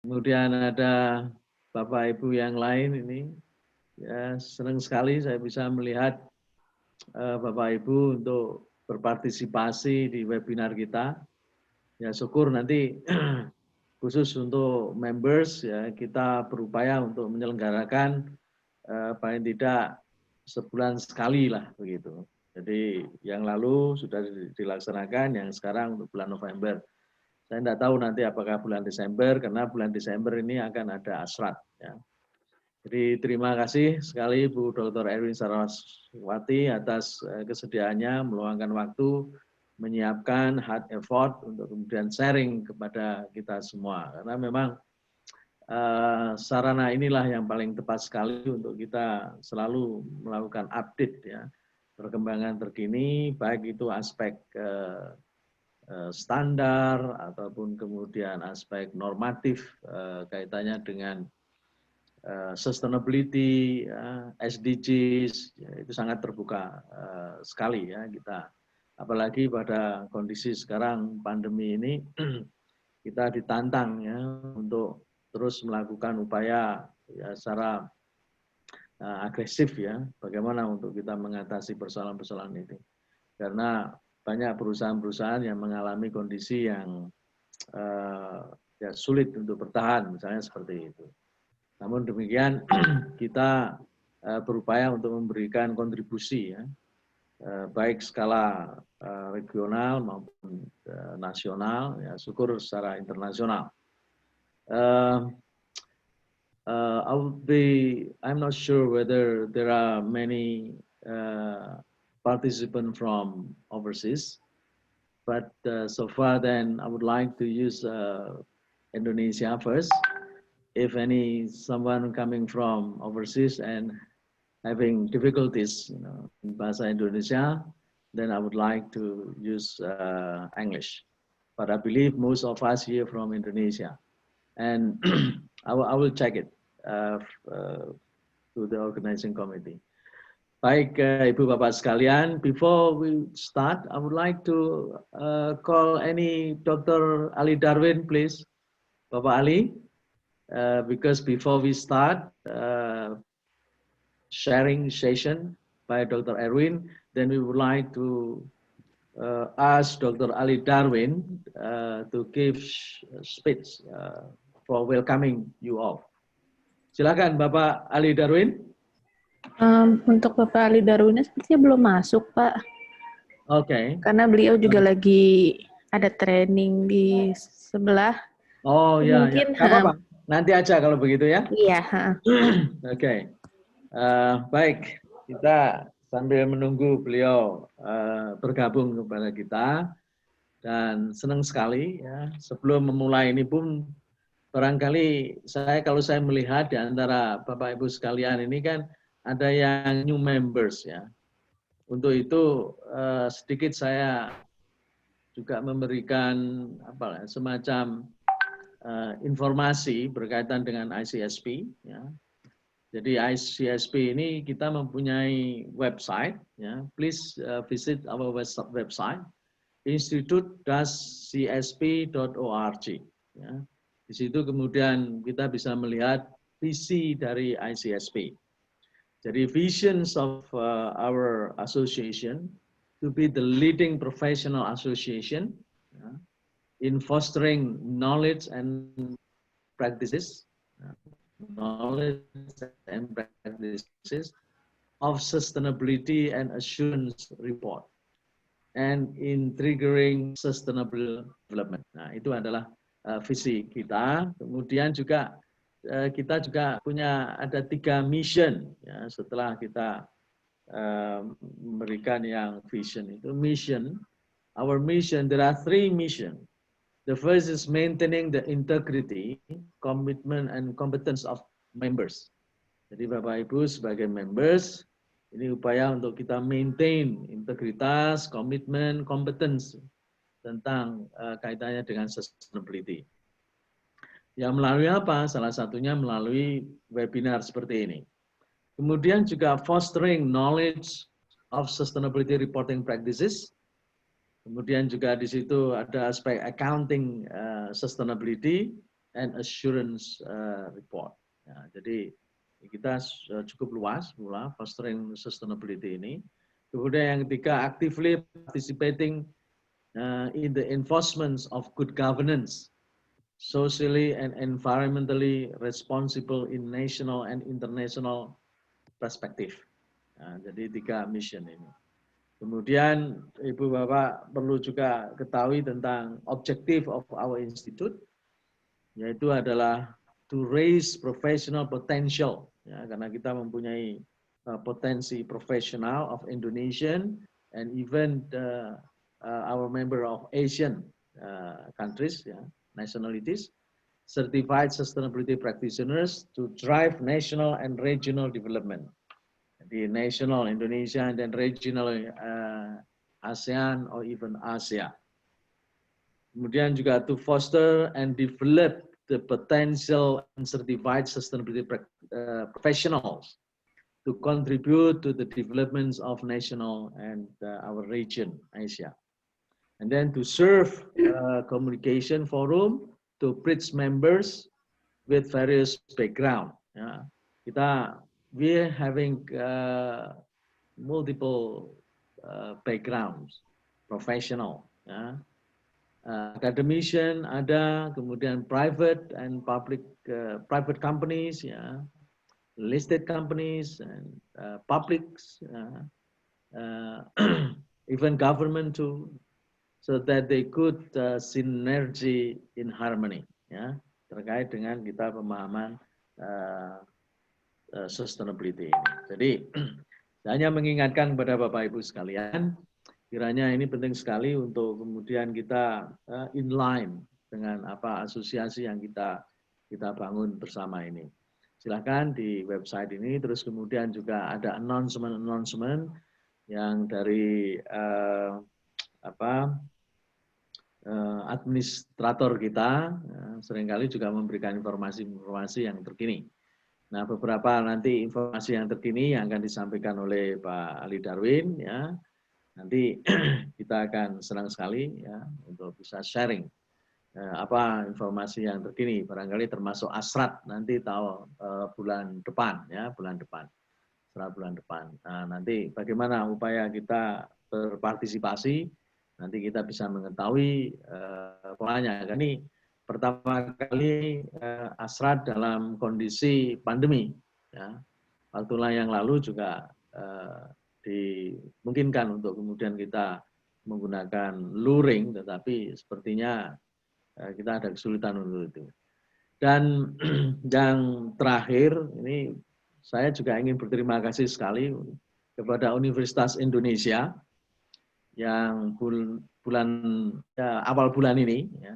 kemudian ada Bapak Ibu yang lain ini. Ya, senang sekali saya bisa melihat Bapak Ibu untuk berpartisipasi di webinar kita. Ya, syukur nanti khusus untuk members ya kita berupaya untuk menyelenggarakan paling tidak sebulan sekali lah begitu. Jadi yang lalu sudah dilaksanakan, yang sekarang untuk bulan November. Saya tidak tahu nanti apakah bulan Desember, karena bulan Desember ini akan ada asrat. Ya. Jadi terima kasih sekali Bu Dr. Erwin Saraswati atas kesediaannya meluangkan waktu, menyiapkan hard effort untuk kemudian sharing kepada kita semua. Karena memang sarana inilah yang paling tepat sekali untuk kita selalu melakukan update ya, perkembangan terkini, baik itu aspek standar ataupun kemudian aspek normatif kaitannya dengan sustainability, SDGs, ya, itu sangat terbuka sekali ya kita. Apalagi pada kondisi sekarang pandemi ini kita ditantang ya untuk terus melakukan upaya ya secara agresif ya, bagaimana untuk kita mengatasi persoalan-persoalan ini. Karena banyak perusahaan-perusahaan yang mengalami kondisi yang ya sulit untuk bertahan, misalnya seperti itu. Namun demikian kita berupaya untuk memberikan kontribusi ya, baik skala regional maupun nasional, ya syukur secara internasional. I'm not sure whether there are many participants from overseas, but so far then I would like to use Indonesia first. If someone coming from overseas and having difficulties, in bahasa Indonesia, then I would like to use English. But I believe most of us here from Indonesia, and I will check it to the organizing committee. Baik, Ibu Bapak sekalian, before we start, I would like to call any Dr. Ali Darwin, please. Bapak Ali, because before we start sharing session by Dr. Erwin, then we would like to ask Dr. Ali Darwin to give speech for welcoming you all. Silakan Bapak Ali Darwin. Untuk Bapak Ali Darwinnya sepertinya belum masuk, Pak. Oke. Okay. Karena beliau juga lagi ada training di sebelah. Oh ya, mungkin ya. Apa-apa. Nanti aja kalau begitu ya. Iya. Oke. Baik, kita sambil menunggu beliau bergabung kepada kita, dan senang sekali ya. Sebelum memulai ini pun barangkali kalau saya melihat di antara Bapak Ibu sekalian ini kan ada yang new members ya. Untuk itu sedikit saya juga memberikan semacam informasi berkaitan dengan ICSP ya. Jadi ICSP ini kita mempunyai website ya. Please visit our website institute.csp.org ya. Di situ kemudian kita bisa melihat visi dari ICSP. Jadi visions of our association to be the leading professional association in fostering knowledge and practices, of sustainability and assurance report, and in triggering sustainable development. Nah, itu adalah visi kita. Kemudian juga kita juga ada 3 mission ya, setelah kita memberikan yang vision itu. Our mission, there are 3 mission. The first is maintaining the integrity, commitment, and competence of members. Jadi Bapak Ibu sebagai members, ini upaya untuk kita maintain integritas, komitmen, competence tentang kaitannya dengan sustainability. Yang melalui apa? Salah satunya melalui webinar seperti ini. Kemudian juga fostering knowledge of sustainability reporting practices. Kemudian juga di situ ada aspek accounting sustainability, and Assurance Report. Ya, jadi kita cukup luas pula fostering sustainability ini. Kemudian yang ketiga, actively participating in the enforcement of good governance, socially and environmentally responsible in national and international perspective. Nah, jadi 3 mission ini. Kemudian Ibu Bapak perlu juga ketahui tentang objective of our institute, yaitu adalah to raise professional potential, ya, karena kita mempunyai potensi profesional of Indonesian and even our member of Asian countries, ya, nationalities, certified sustainability practitioners to drive national and regional development. Di national Indonesia and then regional ASEAN or even Asia. Kemudian juga to foster and develop the potential and certified sustainability professionals to contribute to the developments of national and our region, Asia. And then to serve communication forum to bridge members with various background. Ya. We're having multiple backgrounds, professional, ya. Academician ada, kemudian private and public, private companies, ya, listed companies and publics, even government too, so that they could synergy in harmony, ya, terkait dengan kita pemahaman sustainability ini. Jadi saya hanya mengingatkan kepada Bapak Ibu sekalian, kiranya ini penting sekali untuk kemudian kita inline dengan apa asosiasi yang kita bangun bersama ini. Silakan di website ini, terus kemudian juga ada announcement yang dari administrator kita seringkali juga memberikan informasi-informasi yang terkini. Nah, beberapa nanti informasi yang terkini yang akan disampaikan oleh Pak Ali Darwin, ya. Nanti kita akan senang sekali, ya, untuk bisa sharing apa informasi yang terkini, barangkali termasuk asrat nanti tahun bulan depan, ya, setelah bulan depan. Nah, nanti bagaimana upaya kita berpartisipasi, nanti kita bisa mengetahui polanya. Ini pertama kali asrat dalam kondisi pandemi, ya. Waktu yang lalu juga dimungkinkan untuk kemudian kita menggunakan luring, tetapi sepertinya kita ada kesulitan untuk itu. Dan yang terakhir, ini saya juga ingin berterima kasih sekali kepada Universitas Indonesia yang awal bulan ini, ya,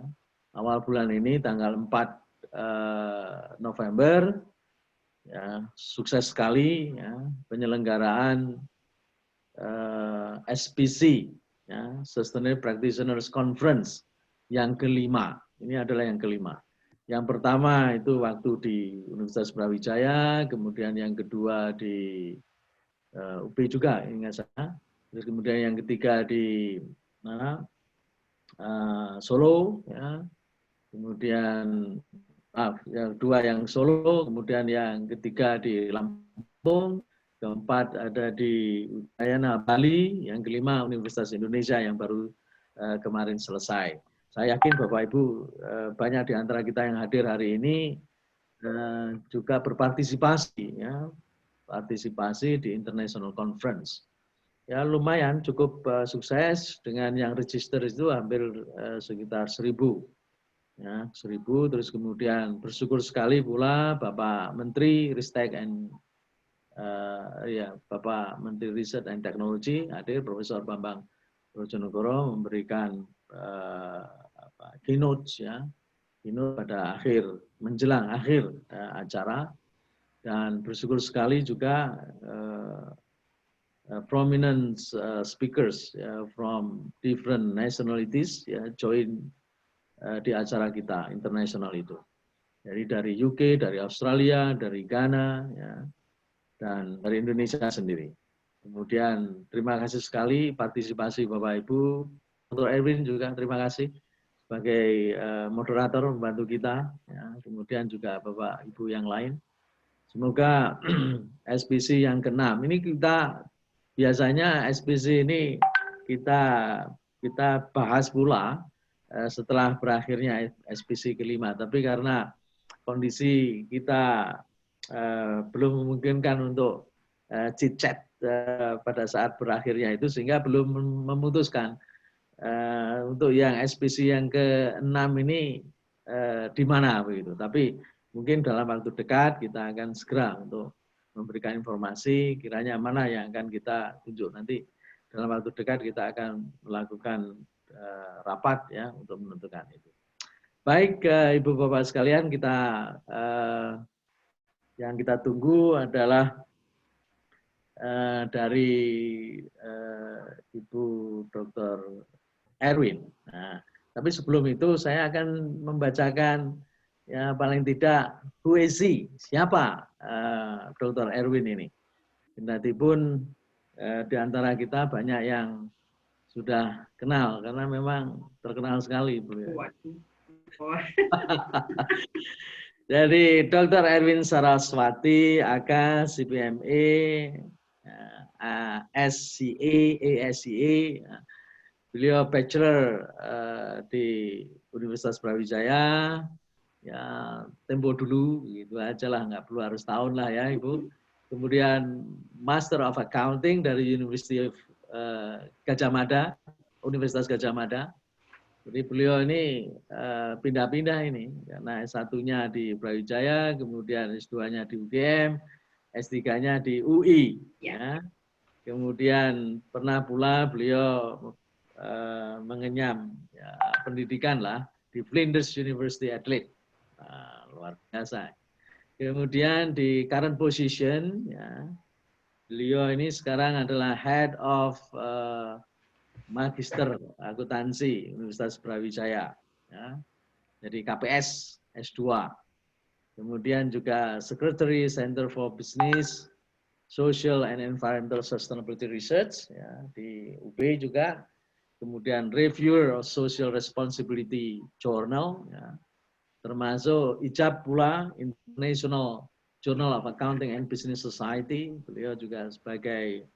tanggal 4 November, ya, sukses sekali, ya, penyelenggaraan SPC, ya, Sustainable Practitioners Conference yang kelima. Ini adalah yang kelima. Yang pertama itu waktu di Universitas Brawijaya, kemudian yang kedua di UP juga, ingat saya. Terus kemudian yang ketiga di mana? Solo, ya. Kemudian yang kedua yang Solo, kemudian yang ketiga di Lampung, keempat ada di Udayana Bali, yang kelima Universitas Indonesia yang baru kemarin selesai. Saya yakin Bapak Ibu banyak di antara kita yang hadir hari ini juga berpartisipasi, ya, partisipasi di International Conference. Ya lumayan cukup sukses, dengan yang register itu hampir sekitar 1.000. Ya, 1.000, terus kemudian bersyukur sekali pula Bapak Menteri Ristek and Bapak Menteri Riset and Teknologi hadir, Profesor Bambang Brojonegoro memberikan keynote, ya, keynote pada menjelang akhir acara, dan bersyukur sekali juga prominent speakers from different nationalities, ya, join di acara kita internasional itu. Jadi dari UK, dari Australia, dari Ghana, ya, dan dari Indonesia sendiri. Kemudian terima kasih sekali partisipasi Bapak Ibu. Dr. Erwin juga terima kasih sebagai moderator membantu kita, ya, kemudian juga Bapak Ibu yang lain. Semoga SPC yang ke-6 ini kita biasanya SPC ini kita bahas pula setelah berakhirnya SPC ke-5, tapi karena kondisi kita belum memungkinkan untuk chit-chat pada saat berakhirnya itu, sehingga belum memutuskan untuk yang SPC yang ke-6 ini di mana begitu. Tapi mungkin dalam waktu dekat kita akan segera untuk memberikan informasi kiranya mana yang akan kita tunjuk. Nanti dalam waktu dekat kita akan melakukan rapat ya untuk menentukan itu. Baik, Ibu Bapak sekalian, kita yang kita tunggu adalah dari Ibu Dr. Erwin. Nah, tapi sebelum itu saya akan membacakan ya paling tidak who is he? Siapa Dr. Erwin ini. Kendati pun di antara kita banyak yang sudah kenal karena memang terkenal sekali beliau. Jadi Dr. Erwin Saraswati, AK, CPMA, SCA, ASCA. Beliau bachelor di Universitas Brawijaya, ya tempo dulu gitu aja lah, nggak perlu harus tahun lah ya Ibu. Kemudian Master of Accounting dari University of Gajah Mada, Universitas Gajah Mada. Jadi beliau ini pindah-pindah ini, karena S1-nya di Brawijaya, kemudian S2-nya di UGM, S3-nya di UI. Ya. Kemudian pernah pula beliau mengenyam ya, pendidikan lah di Flinders University Adelaide. Luar biasa. Kemudian di current position, ya, beliau ini sekarang adalah Head of Magister Akuntansi Universitas Brawijaya, ya. Jadi KPS S2. Kemudian juga Secretary Center for Business, Social and Environmental Sustainability Research ya, di UB juga. Kemudian Reviewer of Social Responsibility Journal, ya, termasuk IJAB pula, International Journal of Accounting and Business Society. Beliau juga sebagai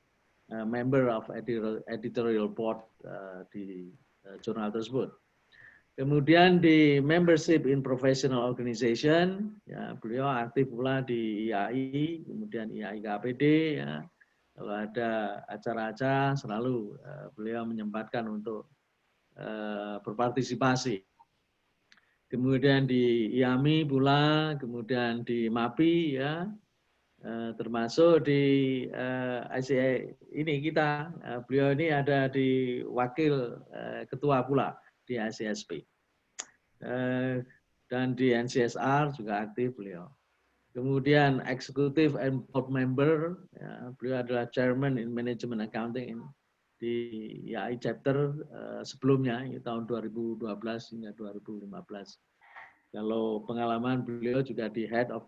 member of editorial board di jurnal tersebut. Kemudian di membership in professional organization, ya, beliau aktif pula di IAI, kemudian IAI KPD. Ya. Kalau ada acara-acara selalu beliau menyempatkan untuk berpartisipasi. Kemudian di IAMI pula, kemudian di MAPI, ya, termasuk di ICA ini kita, beliau ini ada di wakil ketua pula di ICSP. Dan di NCSR juga aktif beliau. Kemudian Executive and Board Member, ya, beliau adalah Chairman in Management Accounting di IAI Chapter sebelumnya, ya, tahun 2012 hingga 2015. Kalau pengalaman beliau juga di Head of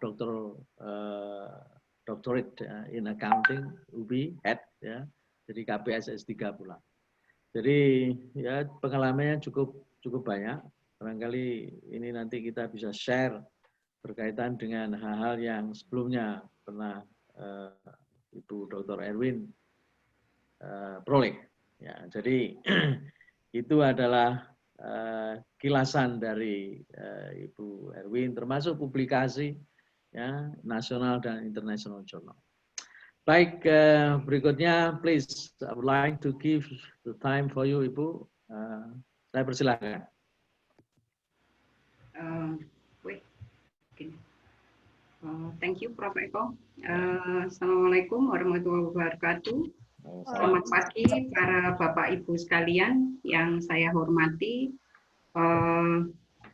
Doctorate in Accounting, UB, Head, ya, jadi KPS S3 pula. Jadi ya pengalamannya cukup banyak. Barangkali ini nanti kita bisa share berkaitan dengan hal-hal yang sebelumnya pernah Ibu Dr. Erwin peroleh. Ya, jadi itu adalah kilasan dari Ibu Erwin, termasuk publikasi ya, nasional dan international journal. Baik, berikutnya, please, I would like to give the time for you, Ibu. Saya persilahkan. Thank you, Prof. Eko. Assalamualaikum warahmatullahi wabarakatuh. Selamat pagi para Bapak Ibu sekalian yang saya hormati.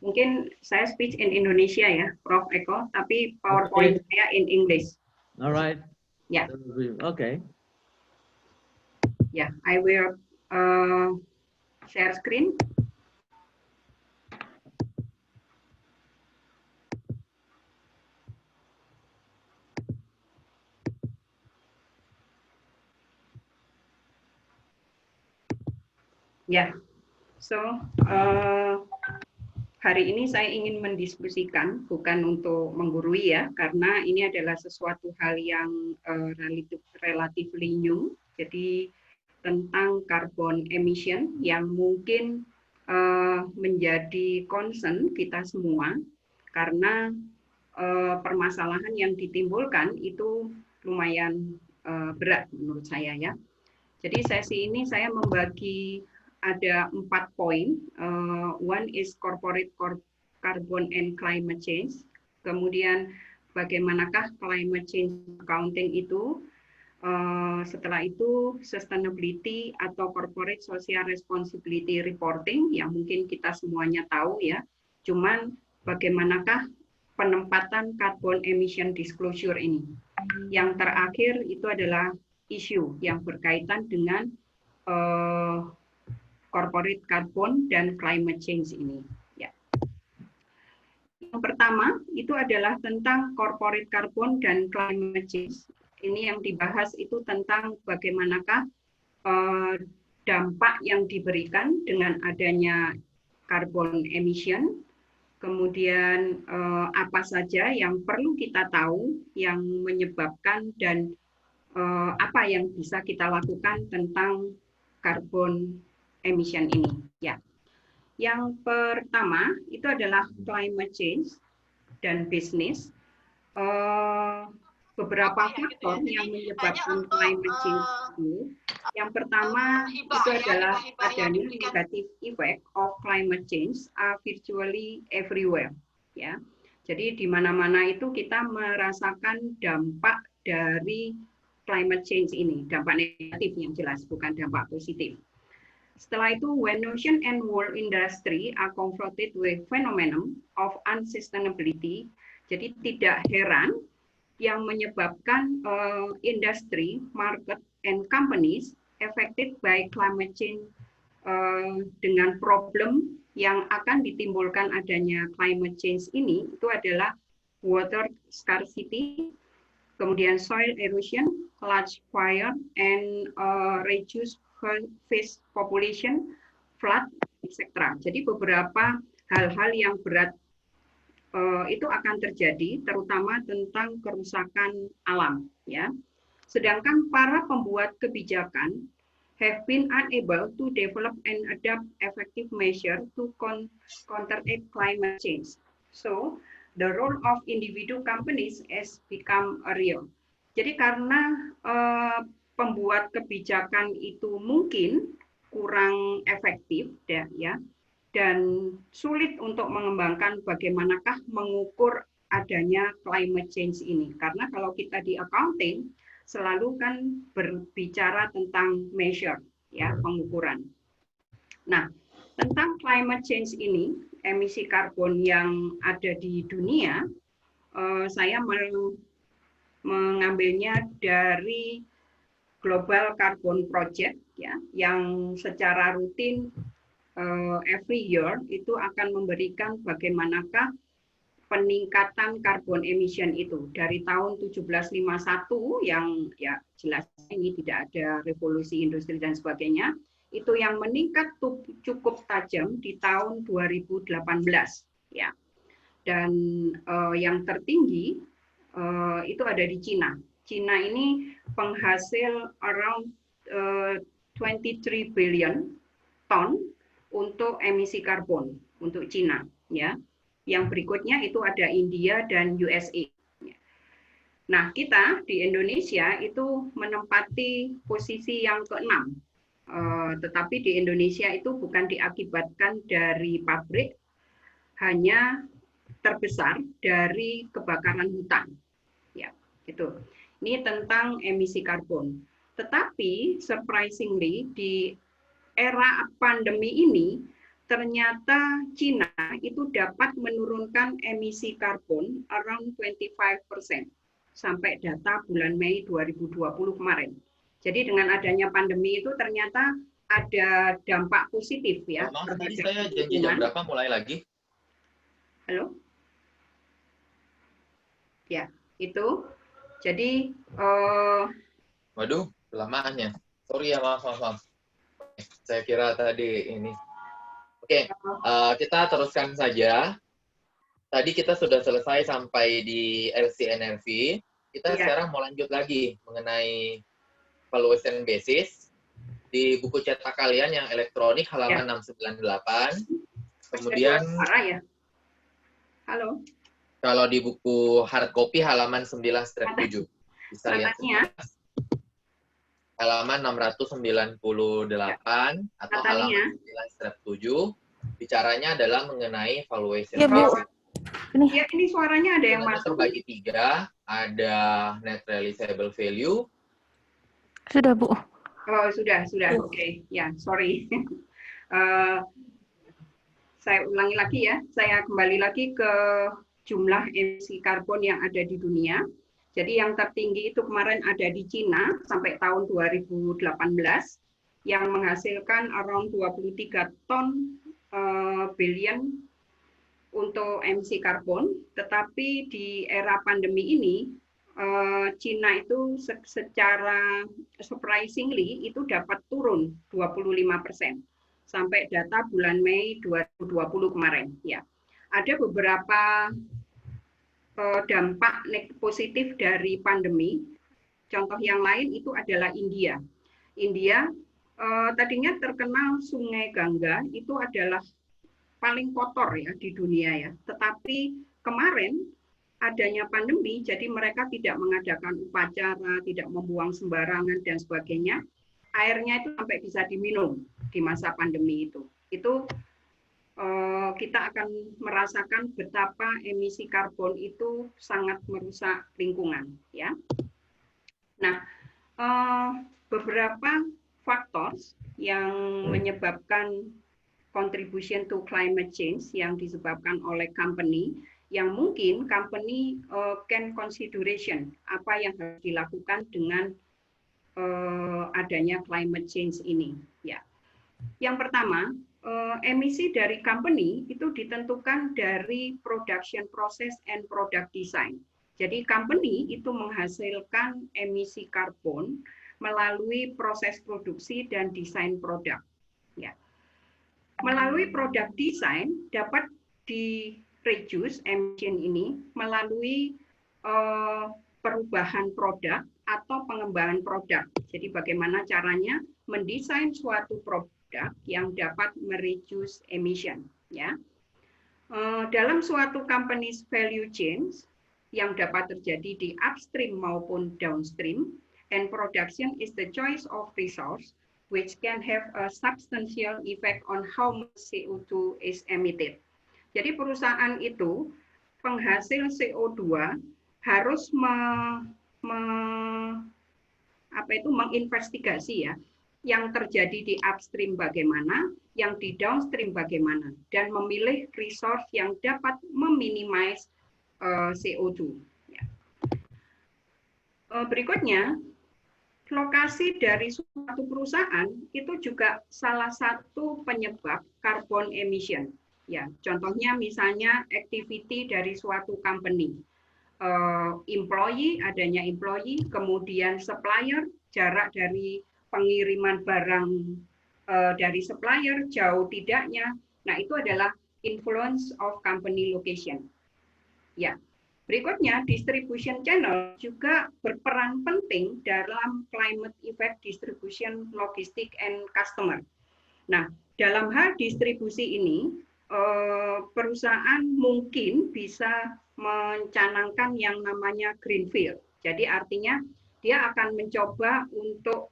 Mungkin saya speech in Indonesia ya, Prof. Eko, tapi PowerPoint saya in English. Alright. Yeah. Okay. Yeah, I will share screen. Yeah, so hari ini saya ingin mendiskusikan, bukan untuk menggurui ya, karena ini adalah sesuatu hal yang relatively new, jadi tentang carbon emission yang mungkin menjadi concern kita semua, karena permasalahan yang ditimbulkan itu lumayan berat menurut saya ya. Jadi sesi ini saya membagi ada 4 poin. One is corporate carbon and climate change. Kemudian bagaimanakah climate change accounting itu. Setelah itu sustainability atau corporate social responsibility reporting yang mungkin kita semuanya tahu ya. Cuman bagaimanakah penempatan carbon emission disclosure ini. Yang terakhir itu adalah isu yang berkaitan dengan corporate carbon dan climate change ini. Ya. Yang pertama itu adalah tentang corporate carbon dan climate change. Ini yang dibahas itu tentang bagaimanakah dampak yang diberikan dengan adanya carbon emission, kemudian apa saja yang perlu kita tahu yang menyebabkan dan apa yang bisa kita lakukan tentang carbon emission ini. Ya. Yang pertama itu adalah climate change dan bisnis. Beberapa faktor yang menyebabkan climate change itu. Yang pertama itu adalah adanya negative effect of climate change are virtually everywhere. Ya. Jadi di mana-mana itu kita merasakan dampak dari climate change ini, dampak negatif yang jelas, bukan dampak positif. Setelah itu, when ocean and world industry are confronted with phenomenon of unsustainability, jadi tidak heran yang menyebabkan industri, market, and companies affected by climate change dengan problem yang akan ditimbulkan adanya climate change ini, itu adalah water scarcity, kemudian soil erosion, large fire, and reduced fish population, flood, etc. Jadi beberapa hal-hal yang berat itu akan terjadi, terutama tentang kerusakan alam. Ya. Sedangkan para pembuat kebijakan have been unable to develop and adopt effective measure to counteract climate change. So, the role of individual companies has become real. Jadi karena pembuat kebijakan itu mungkin kurang efektif ya, dan sulit untuk mengembangkan bagaimanakah mengukur adanya climate change ini. Karena kalau kita di accounting selalu kan berbicara tentang measure, ya, pengukuran. Nah, tentang climate change ini, emisi karbon yang ada di dunia, saya mengambilnya dari Global Carbon Project, ya, yang secara rutin every year itu akan memberikan bagaimanakah peningkatan carbon emission itu dari tahun 1751 yang ya jelas ini tidak ada revolusi industri dan sebagainya, itu yang meningkat cukup tajam di tahun 2018 ya. Dan yang tertinggi itu ada di Cina. Cina ini penghasil around 23 billion ton untuk emisi karbon untuk Cina ya. Yang berikutnya itu ada India dan USA. Nah, kita di Indonesia itu menempati posisi yang ke-6. Tetapi di Indonesia itu bukan diakibatkan dari pabrik, hanya terbesar dari kebakaran hutan. Ya, itu. Ini tentang emisi karbon. Tetapi surprisingly di era pandemi ini ternyata Cina itu dapat menurunkan emisi karbon around 25% sampai data bulan Mei 2020 kemarin. Jadi dengan adanya pandemi itu ternyata ada dampak positif ya. Maaf, tadi saya janji jam berapa mulai lagi? Halo? Ya, itu. Jadi waduh, lamaannya. Sorry ya, maaf. Saya kira tadi ini Oke, kita teruskan saja. Tadi kita sudah selesai sampai di LCNRV. Kita sekarang mau lanjut lagi mengenai valuation basis di buku cetak kalian yang elektronik halaman 698. Kemudian halo. Kalau di buku hard copy halaman 9/7. Bisa lihat halaman 698 atau halaman 9/7. Bicaranya adalah mengenai valuation basis. Ini suaranya ada yang masuk. Terbagi 3, ada net realizable value. Sudah, Bu. Oh, sudah. Oke. Ya, sorry. Saya ulangi lagi ya. Saya kembali lagi ke jumlah emisi karbon yang ada di dunia. Jadi yang tertinggi itu kemarin ada di Cina sampai tahun 2018 yang menghasilkan around 23 ton billion untuk emisi karbon, tetapi di era pandemi ini Cina itu secara surprisingly itu dapat turun 25% sampai data bulan Mei 2020 kemarin. Ya, ada beberapa dampak positif dari pandemi. Contoh yang lain itu adalah India. India tadinya terkenal Sungai Gangga itu adalah paling kotor ya di dunia ya. Tetapi kemarin adanya pandemi, jadi mereka tidak mengadakan upacara, tidak membuang sembarangan dan sebagainya. Airnya itu sampai bisa diminum di masa pandemi itu. Itu kita akan merasakan betapa emisi karbon itu sangat merusak lingkungan, ya. Nah, beberapa faktor yang menyebabkan contribution to climate change yang disebabkan oleh company, yang mungkin company can consideration apa yang harus dilakukan dengan adanya climate change ini. Ya, yang pertama, emisi dari company itu ditentukan dari production process and product design. Jadi company itu menghasilkan emisi karbon melalui proses produksi dan desain produk. Ya. Melalui product design dapat di-reduce emission ini melalui perubahan produk atau pengembangan produk. Jadi bagaimana caranya mendesain suatu produk yang dapat mereduce emission. Ya. Dalam suatu company's value chain yang dapat terjadi di upstream maupun downstream, and production is the choice of resource which can have a substantial effect on how much CO2 is emitted. Jadi perusahaan itu penghasil CO2 harus menginvestigasi ya yang terjadi di upstream bagaimana, yang di downstream bagaimana, dan memilih resource yang dapat meminimize CO2. Ya. Berikutnya, lokasi dari suatu perusahaan itu juga salah satu penyebab carbon emission. Ya, contohnya misalnya activity dari suatu company, adanya employee, kemudian supplier, jarak dari pengiriman barang dari supplier jauh tidaknya. Nah, itu adalah influence of company location. Ya. Berikutnya, distribution channel juga berperan penting dalam climate effect distribution, logistik, and customer. Nah, dalam hal distribusi ini, perusahaan mungkin bisa mencanangkan yang namanya greenfield. Jadi artinya dia akan mencoba untuk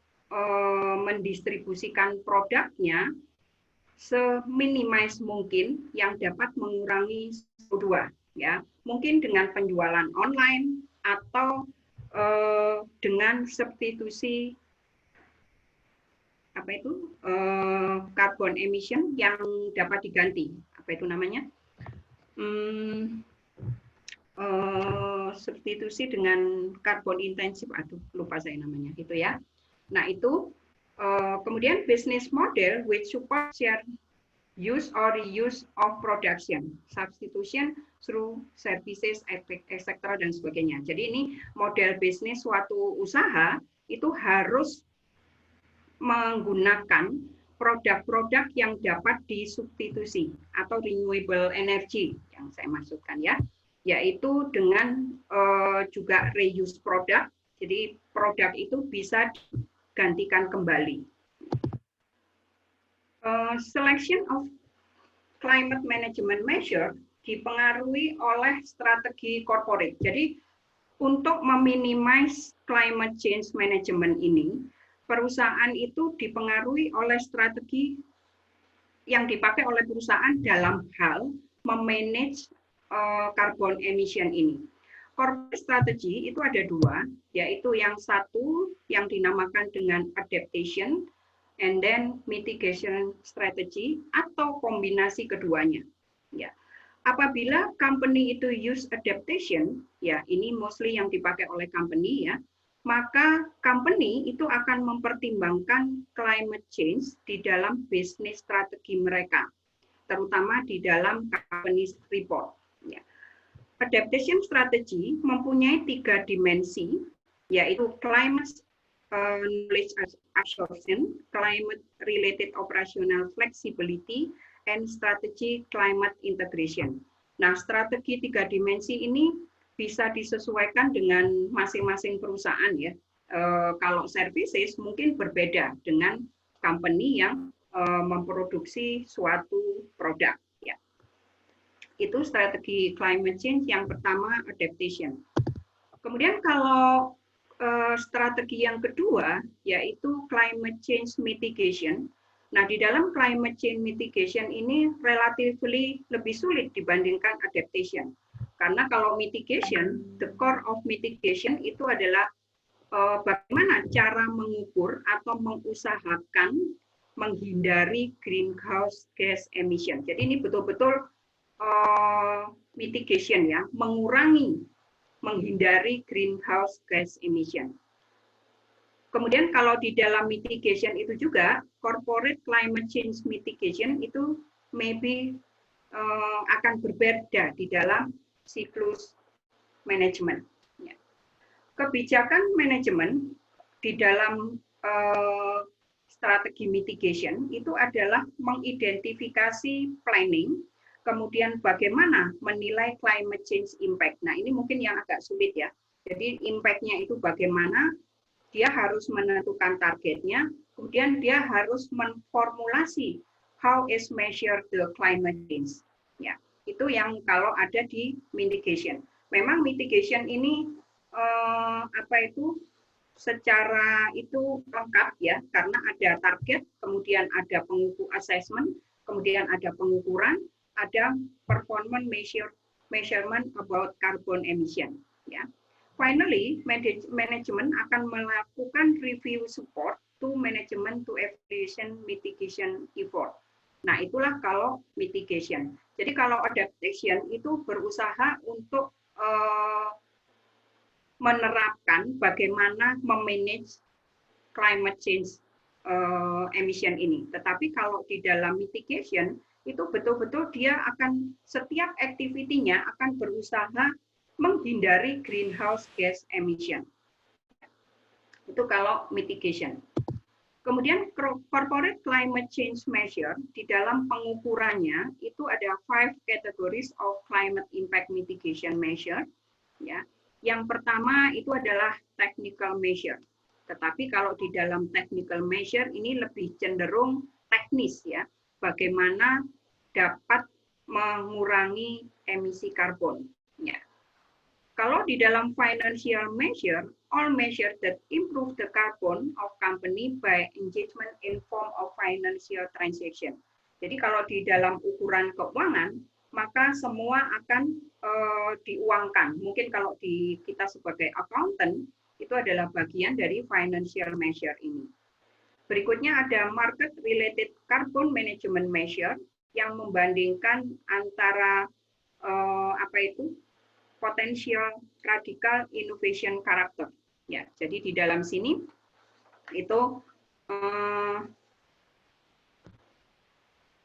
mendistribusikan produknya seminimis mungkin yang dapat mengurangi CO2. Ya, mungkin dengan penjualan online atau dengan substitusi carbon emission yang dapat diganti. Apa itu namanya? Substitusi dengan carbon intensif. Aduh, lupa saya namanya. Gitu ya. Nah itu kemudian business model which support share use or reuse of production, substitution through services, etc. dan sebagainya. Jadi ini model bisnis suatu usaha itu harus menggunakan produk-produk yang dapat disubstitusi atau renewable energy yang saya maksudkan ya, yaitu dengan juga reuse produk. Jadi produk itu bisa digantikan kembali. Selection of climate management measure dipengaruhi oleh strategi corporate. Jadi untuk meminimize climate change management ini, perusahaan itu dipengaruhi oleh strategi yang dipakai oleh perusahaan dalam hal memanage carbon emission ini. Corporate strategy itu ada dua, yaitu yang satu yang dinamakan dengan adaptation and then mitigation strategy atau kombinasi keduanya. Ya. Apabila company itu use adaptation, ya ini mostly yang dipakai oleh company ya, maka company itu akan mempertimbangkan climate change di dalam bisnis strategi mereka, terutama di dalam company report. Ya. Adaptation strategy mempunyai 3 dimensi, yaitu climate knowledge absorption, climate-related operational flexibility, and strategy climate integration. Nah, strategi 3 dimensi ini bisa disesuaikan dengan masing-masing perusahaan ya. Kalau services mungkin berbeda dengan company yang memproduksi suatu produk. Ya. Itu strategi climate change yang pertama, adaptation. Kemudian kalau strategi yang kedua yaitu climate change mitigation. Nah, di dalam climate change mitigation ini relatively lebih sulit dibandingkan adaptation. Karena kalau mitigation, the core of mitigation itu adalah bagaimana cara mengukur atau mengusahakan menghindari greenhouse gas emission. Jadi ini betul-betul mitigation ya, menghindari greenhouse gas emission. Kemudian kalau di dalam mitigation itu juga, corporate climate change mitigation itu maybe akan berbeda di dalam siklus manajemen. Ya. Kebijakan manajemen di dalam strategi mitigation itu adalah mengidentifikasi planning, kemudian bagaimana menilai climate change impact. Nah, ini mungkin yang agak sulit ya. Jadi impact-nya itu bagaimana, dia harus menentukan targetnya, kemudian dia harus memformulasi how is measured the climate change. Ya, itu yang kalau ada di mitigation. Memang mitigation ini secara itu lengkap ya, karena ada target, kemudian ada assessment, kemudian ada pengukuran, ada performance measurement about carbon emission. Ya. Finally, manajemen akan melakukan review support to management to evaluation mitigation effort. Nah, itulah kalau mitigation. Jadi kalau adaptation itu berusaha untuk menerapkan bagaimana memanage climate change emission ini. Tetapi kalau di dalam mitigation itu betul-betul dia akan setiap aktivitinya akan berusaha menghindari greenhouse gas emission. Itu kalau mitigation. Kemudian corporate climate change measure di dalam pengukurannya itu ada 5 categories of climate impact mitigation measure. Ya. Yang pertama itu adalah technical measure. Tetapi kalau di dalam technical measure ini lebih cenderung teknis ya. Bagaimana dapat mengurangi emisi karbon. Ya. Kalau di dalam financial measure, all measures that improve the carbon of company by engagement in form of financial transaction. Jadi kalau di dalam ukuran keuangan, maka semua akan diuangkan. Mungkin kalau di kita sebagai accountant, itu adalah bagian dari financial measure ini. Berikutnya ada market related carbon management measure yang membandingkan antara potensial radical innovation karakter. Ya, jadi di dalam sini itu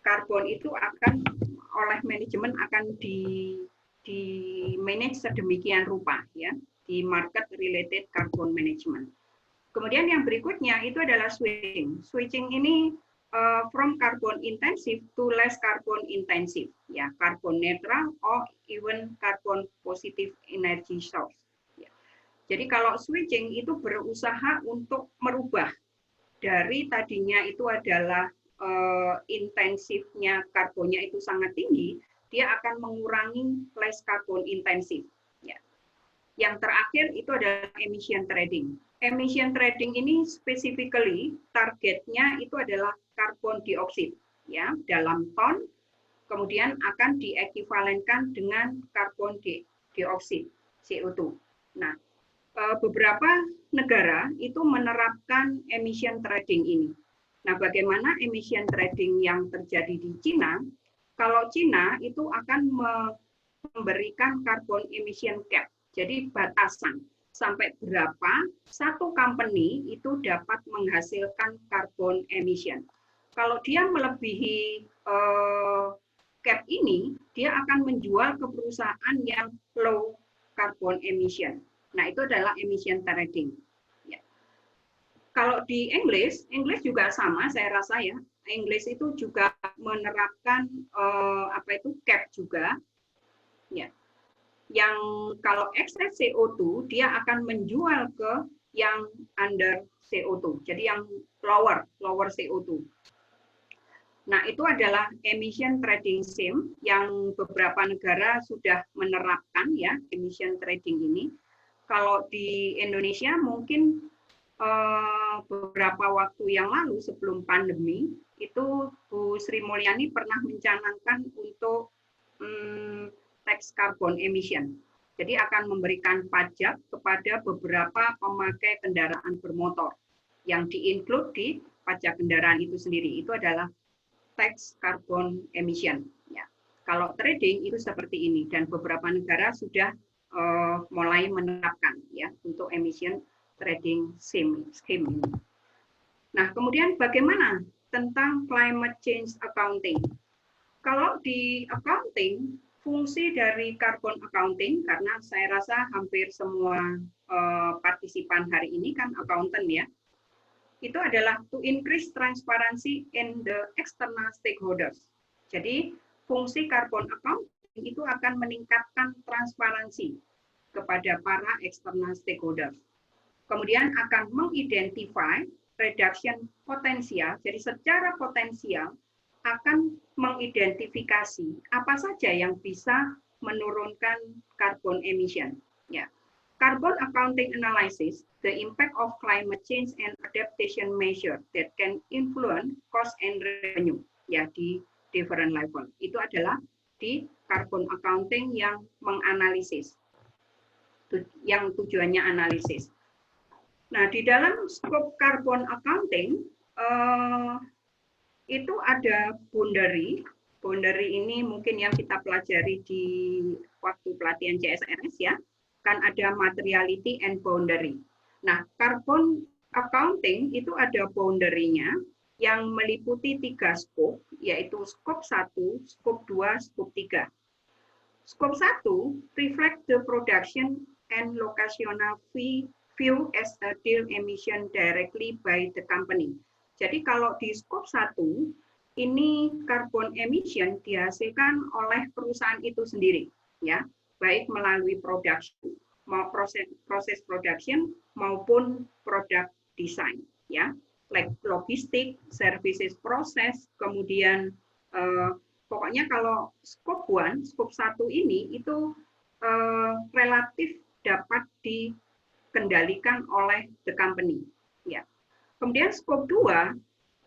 karbon itu akan oleh manajemen akan di manage sedemikian rupa ya di market related carbon management. Kemudian yang berikutnya itu adalah switching. Switching ini from carbon intensive to less carbon intensive, ya, carbon netral or even carbon positive energy source. Ya. Jadi kalau switching itu berusaha untuk merubah dari tadinya itu adalah intensifnya karbonnya itu sangat tinggi, dia akan mengurangi less carbon intensive. Ya. Yang terakhir itu adalah emission trading. Emission trading ini specifically targetnya itu adalah karbon dioksida, ya, dalam ton, kemudian akan diekivalenkan dengan karbon dioksida CO2. Nah, beberapa negara itu menerapkan emission trading ini. Nah, bagaimana emission trading yang terjadi di Cina? Kalau Cina itu akan memberikan carbon emission cap, jadi batasan sampai berapa satu company itu dapat menghasilkan carbon emission. Kalau dia melebihi cap ini, dia akan menjual ke perusahaan yang low carbon emission. Nah, itu adalah emission trading. Ya. Kalau di Inggris juga sama, saya rasa ya. Inggris itu juga menerapkan cap juga. Ya. Yang kalau excess CO2 dia akan menjual ke yang under CO2, jadi yang lower CO2. Nah, itu adalah emission trading scheme yang beberapa negara sudah menerapkan ya emission trading ini. Kalau di Indonesia mungkin beberapa waktu yang lalu sebelum pandemi itu Bu Sri Mulyani pernah mencanangkan untuk tax carbon emission. Jadi akan memberikan pajak kepada beberapa pemakai kendaraan bermotor yang di-include di pajak kendaraan itu sendiri. Itu adalah tax carbon emission. Ya. Kalau trading itu seperti ini dan beberapa negara sudah mulai menerapkan ya untuk emission trading scheme ini. Nah, kemudian bagaimana tentang climate change accounting? Kalau di accounting, fungsi dari carbon accounting, karena saya rasa hampir semua partisipan hari ini kan accountant ya, itu adalah to increase transparency in the external stakeholders. Jadi fungsi carbon accounting itu akan meningkatkan transparansi kepada para external stakeholders. Kemudian akan mengidentify reduction potensial, jadi secara potensial akan mengidentifikasi apa saja yang bisa menurunkan carbon emission. Ya. Carbon accounting analysis, the impact of climate change and adaptation measure that can influence cost and revenue. Ya, di different level. Itu adalah di carbon accounting yang menganalisis, yang tujuannya analisis. Nah, di dalam scope carbon accounting, itu ada boundary. Boundary ini mungkin yang kita pelajari di waktu pelatihan CSRS ya, kan ada materiality and boundary. Nah, carbon accounting itu ada boundary-nya yang meliputi 3 scope, yaitu scope 1, scope 2, scope 3. Scope 1 reflect the production and locational view as a deal emission directly by the company. Jadi kalau di scope 1, ini carbon emission dihasilkan oleh perusahaan itu sendiri, ya, baik melalui production, proses production maupun product design, ya, like logistik, services proses, kemudian pokoknya kalau scope 1 ini itu relatif dapat dikendalikan oleh the company, ya. Kemudian scope 2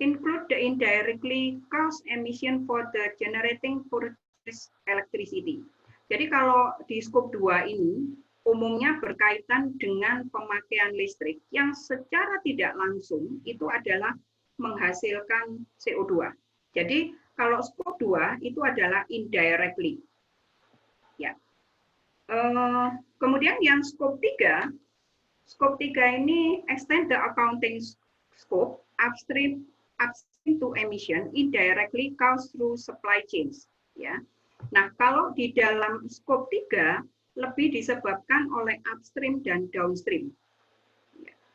include the indirectly caused emission for the generating purchase electricity. Jadi kalau di scope 2 ini umumnya berkaitan dengan pemakaian listrik yang secara tidak langsung itu adalah menghasilkan CO2. Jadi kalau scope 2 itu adalah indirectly. Ya. Kemudian yang scope 3 ini extend the accounting scope upstream to emission indirectly caused through supply chains. Ya. Nah, kalau di dalam scope 3 lebih disebabkan oleh upstream dan downstream.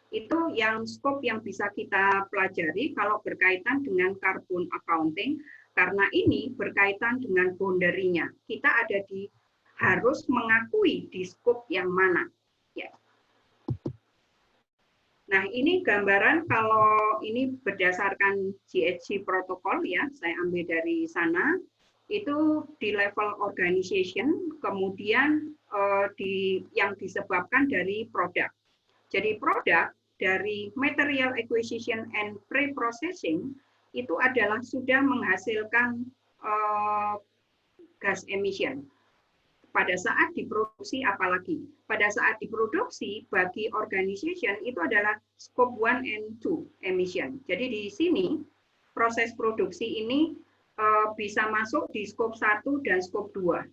Itu yang scope yang bisa kita pelajari kalau berkaitan dengan carbon accounting, karena ini berkaitan dengan boundary-nya. Kita harus mengakui di scope yang mana. Ya. Nah, ini gambaran kalau ini berdasarkan GHG protokol ya, saya ambil dari sana. Itu di level organization, kemudian yang disebabkan dari produk. Jadi produk dari material acquisition and pre-processing itu adalah sudah menghasilkan gas emission. Pada saat diproduksi apalagi. Pada saat diproduksi bagi organization itu adalah scope 1 and 2 emission. Jadi di sini proses produksi ini bisa masuk di scope 1 dan scope 2.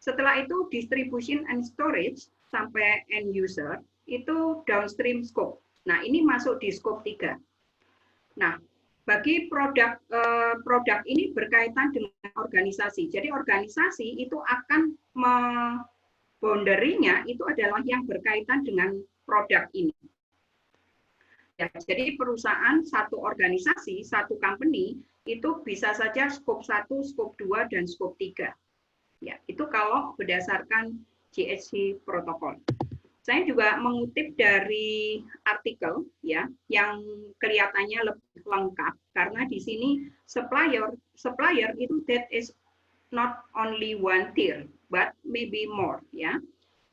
Setelah itu distribution and storage sampai end user itu downstream scope. Nah, ini masuk di scope 3. Nah, bagi produk ini berkaitan dengan organisasi. Jadi organisasi itu akan boundary-nya itu adalah yang berkaitan dengan produk ini. Ya, jadi perusahaan, satu organisasi, satu company itu bisa saja scope 1, scope 2, dan scope 3. Ya, itu kalau berdasarkan GHG protokol. Saya juga mengutip dari artikel ya yang kelihatannya lebih lengkap karena di sini supplier itu that is not only one tier but maybe more ya.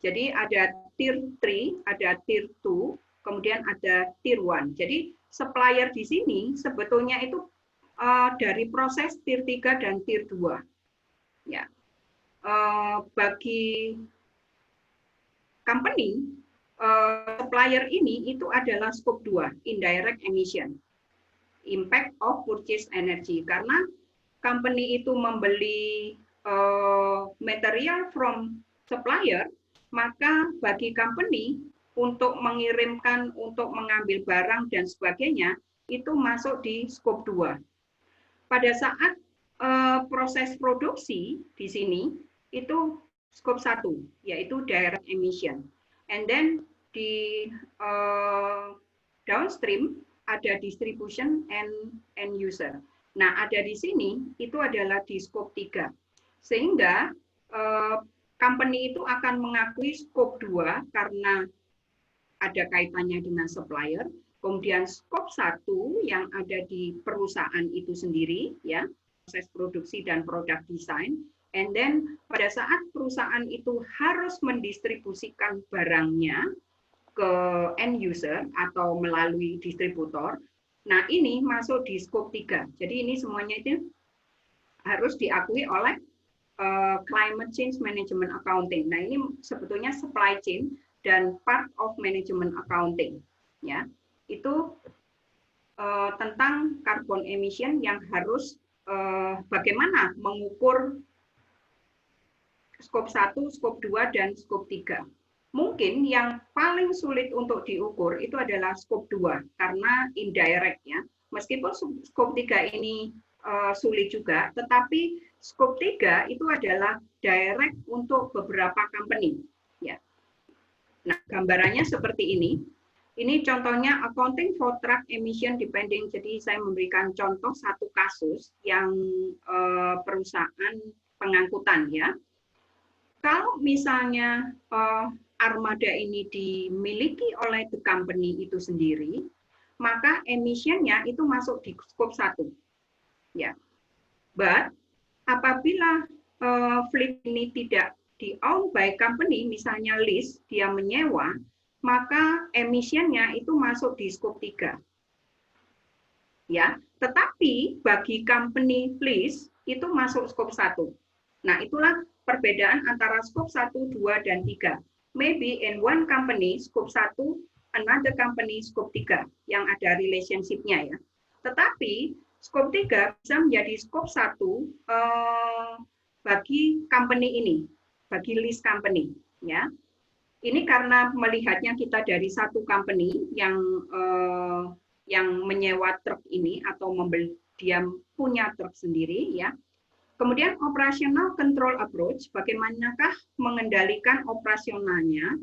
Jadi ada tier 3, ada tier 2, kemudian ada tier 1. Jadi supplier di sini sebetulnya itu dari proses tier 3 dan tier 2. Ya. Bagi company, supplier ini itu adalah scope 2, indirect emission, impact of purchase energy. Karena company itu membeli material from supplier, maka bagi company untuk mengirimkan, untuk mengambil barang dan sebagainya, itu masuk di scope 2. Pada saat proses produksi di sini, itu scope 1, yaitu direct emission. And then di downstream ada distribution and end user. Nah, ada di sini itu adalah di scope 3. Sehingga company itu akan mengakui scope 2 karena ada kaitannya dengan supplier. Kemudian scope 1 yang ada di perusahaan itu sendiri, ya, proses produksi dan produk desain. And then pada saat perusahaan itu harus mendistribusikan barangnya ke end user atau melalui distributor, nah ini masuk di scope 3. Jadi ini semuanya itu harus diakui oleh climate change management accounting. Nah ini sebetulnya supply chain dan part of management accounting. Ya, itu tentang carbon emission yang harus bagaimana mengukur scope 1, scope 2, dan scope 3. Mungkin yang paling sulit untuk diukur itu adalah scope 2, karena indirect ya. Meskipun scope 3 ini sulit juga, tetapi scope 3 itu adalah direct untuk beberapa company. Ya. Nah, gambarannya seperti ini. Ini contohnya accounting for truck emission depending. Jadi saya memberikan contoh satu kasus yang perusahaan pengangkutan ya. Kalau misalnya armada ini dimiliki oleh the company itu sendiri, maka emissionnya itu masuk di scope 1. Ya. But apabila fleet ini tidak di-own by company, misalnya lease, dia menyewa, maka emissionnya itu masuk di scope 3. Ya, tetapi bagi company lease itu masuk scope 1. Nah, itulah perbedaan antara scope 1, 2, dan 3. Maybe in one company, scope 1, another company, scope 3, yang ada relationship-nya ya. Tetapi, scope 3 bisa menjadi scope 1 bagi company ini, bagi lease company. Ya. Ini karena melihatnya kita dari satu company yang menyewa truk ini, atau dia punya truk sendiri, ya. Kemudian operational control approach, bagaimanakah mengendalikan operasionalnya,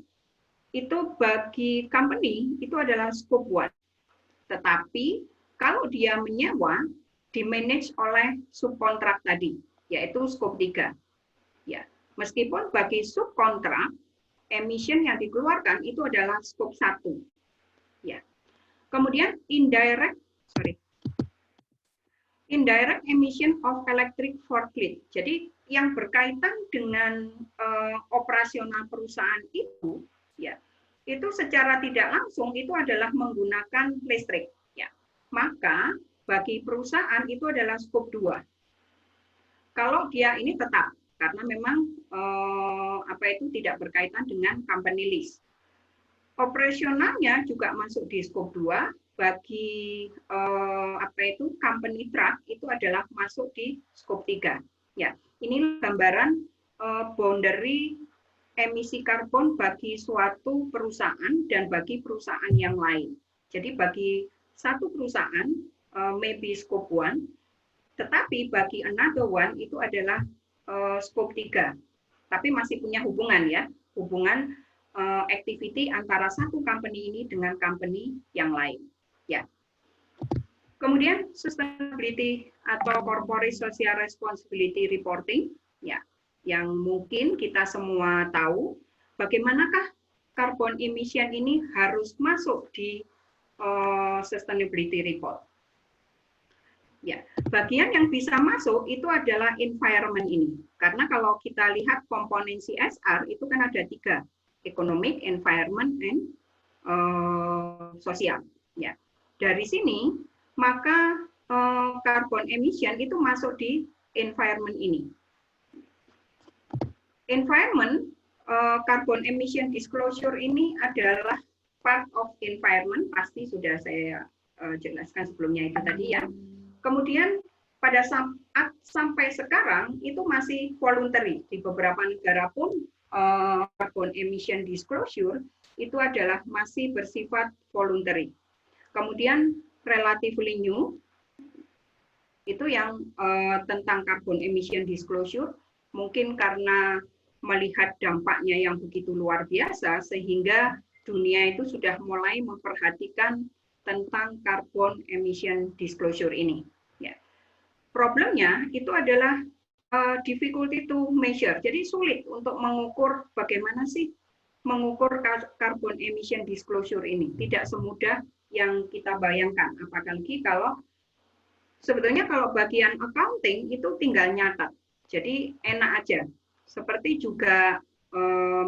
itu bagi company itu adalah scope 1. Tetapi kalau dia menyewa, di-manage oleh subkontrak tadi, yaitu scope 3. Ya, meskipun bagi subkontrak, emission yang dikeluarkan itu adalah scope 1. Ya. Kemudian indirect emission of electric forklift. Jadi yang berkaitan dengan operasional perusahaan itu, ya, itu secara tidak langsung itu adalah menggunakan listrik. Ya. Maka bagi perusahaan itu adalah scope 2. Kalau dia ini tetap, karena memang tidak berkaitan dengan company lease. Operasionalnya juga masuk di scope 2. Bagi company truck itu adalah masuk di scope 3. Ya, ini gambaran boundary emisi karbon bagi suatu perusahaan dan bagi perusahaan yang lain. Jadi bagi satu perusahaan maybe scope 1, tetapi bagi another one itu adalah scope 3. Tapi masih punya hubungan ya, hubungan activity antara satu company ini dengan company yang lain. Ya. Kemudian sustainability atau corporate social responsibility reporting, ya, yang mungkin kita semua tahu bagaimanakah carbon emission ini harus masuk di sustainability report. Ya, bagian yang bisa masuk itu adalah environment ini, karena kalau kita lihat komponen CSR itu kan ada 3, economic, environment, and sosial. Ya. Dari sini, maka carbon emission itu masuk di environment ini. Environment, carbon emission disclosure ini adalah part of environment, pasti sudah saya jelaskan sebelumnya itu tadi ya. Kemudian pada saat sampai sekarang itu masih voluntary. Di beberapa negara pun carbon emission disclosure itu adalah masih bersifat voluntary. Kemudian relatively new, itu yang tentang carbon emission disclosure, mungkin karena melihat dampaknya yang begitu luar biasa, sehingga dunia itu sudah mulai memperhatikan tentang carbon emission disclosure ini. Ya. Problemnya itu adalah difficulty to measure, jadi sulit untuk mengukur bagaimana sih mengukur carbon emission disclosure ini. Tidak semudah yang kita bayangkan, apalagi kalau sebetulnya kalau bagian accounting itu tinggal nyatat, jadi enak aja. Seperti juga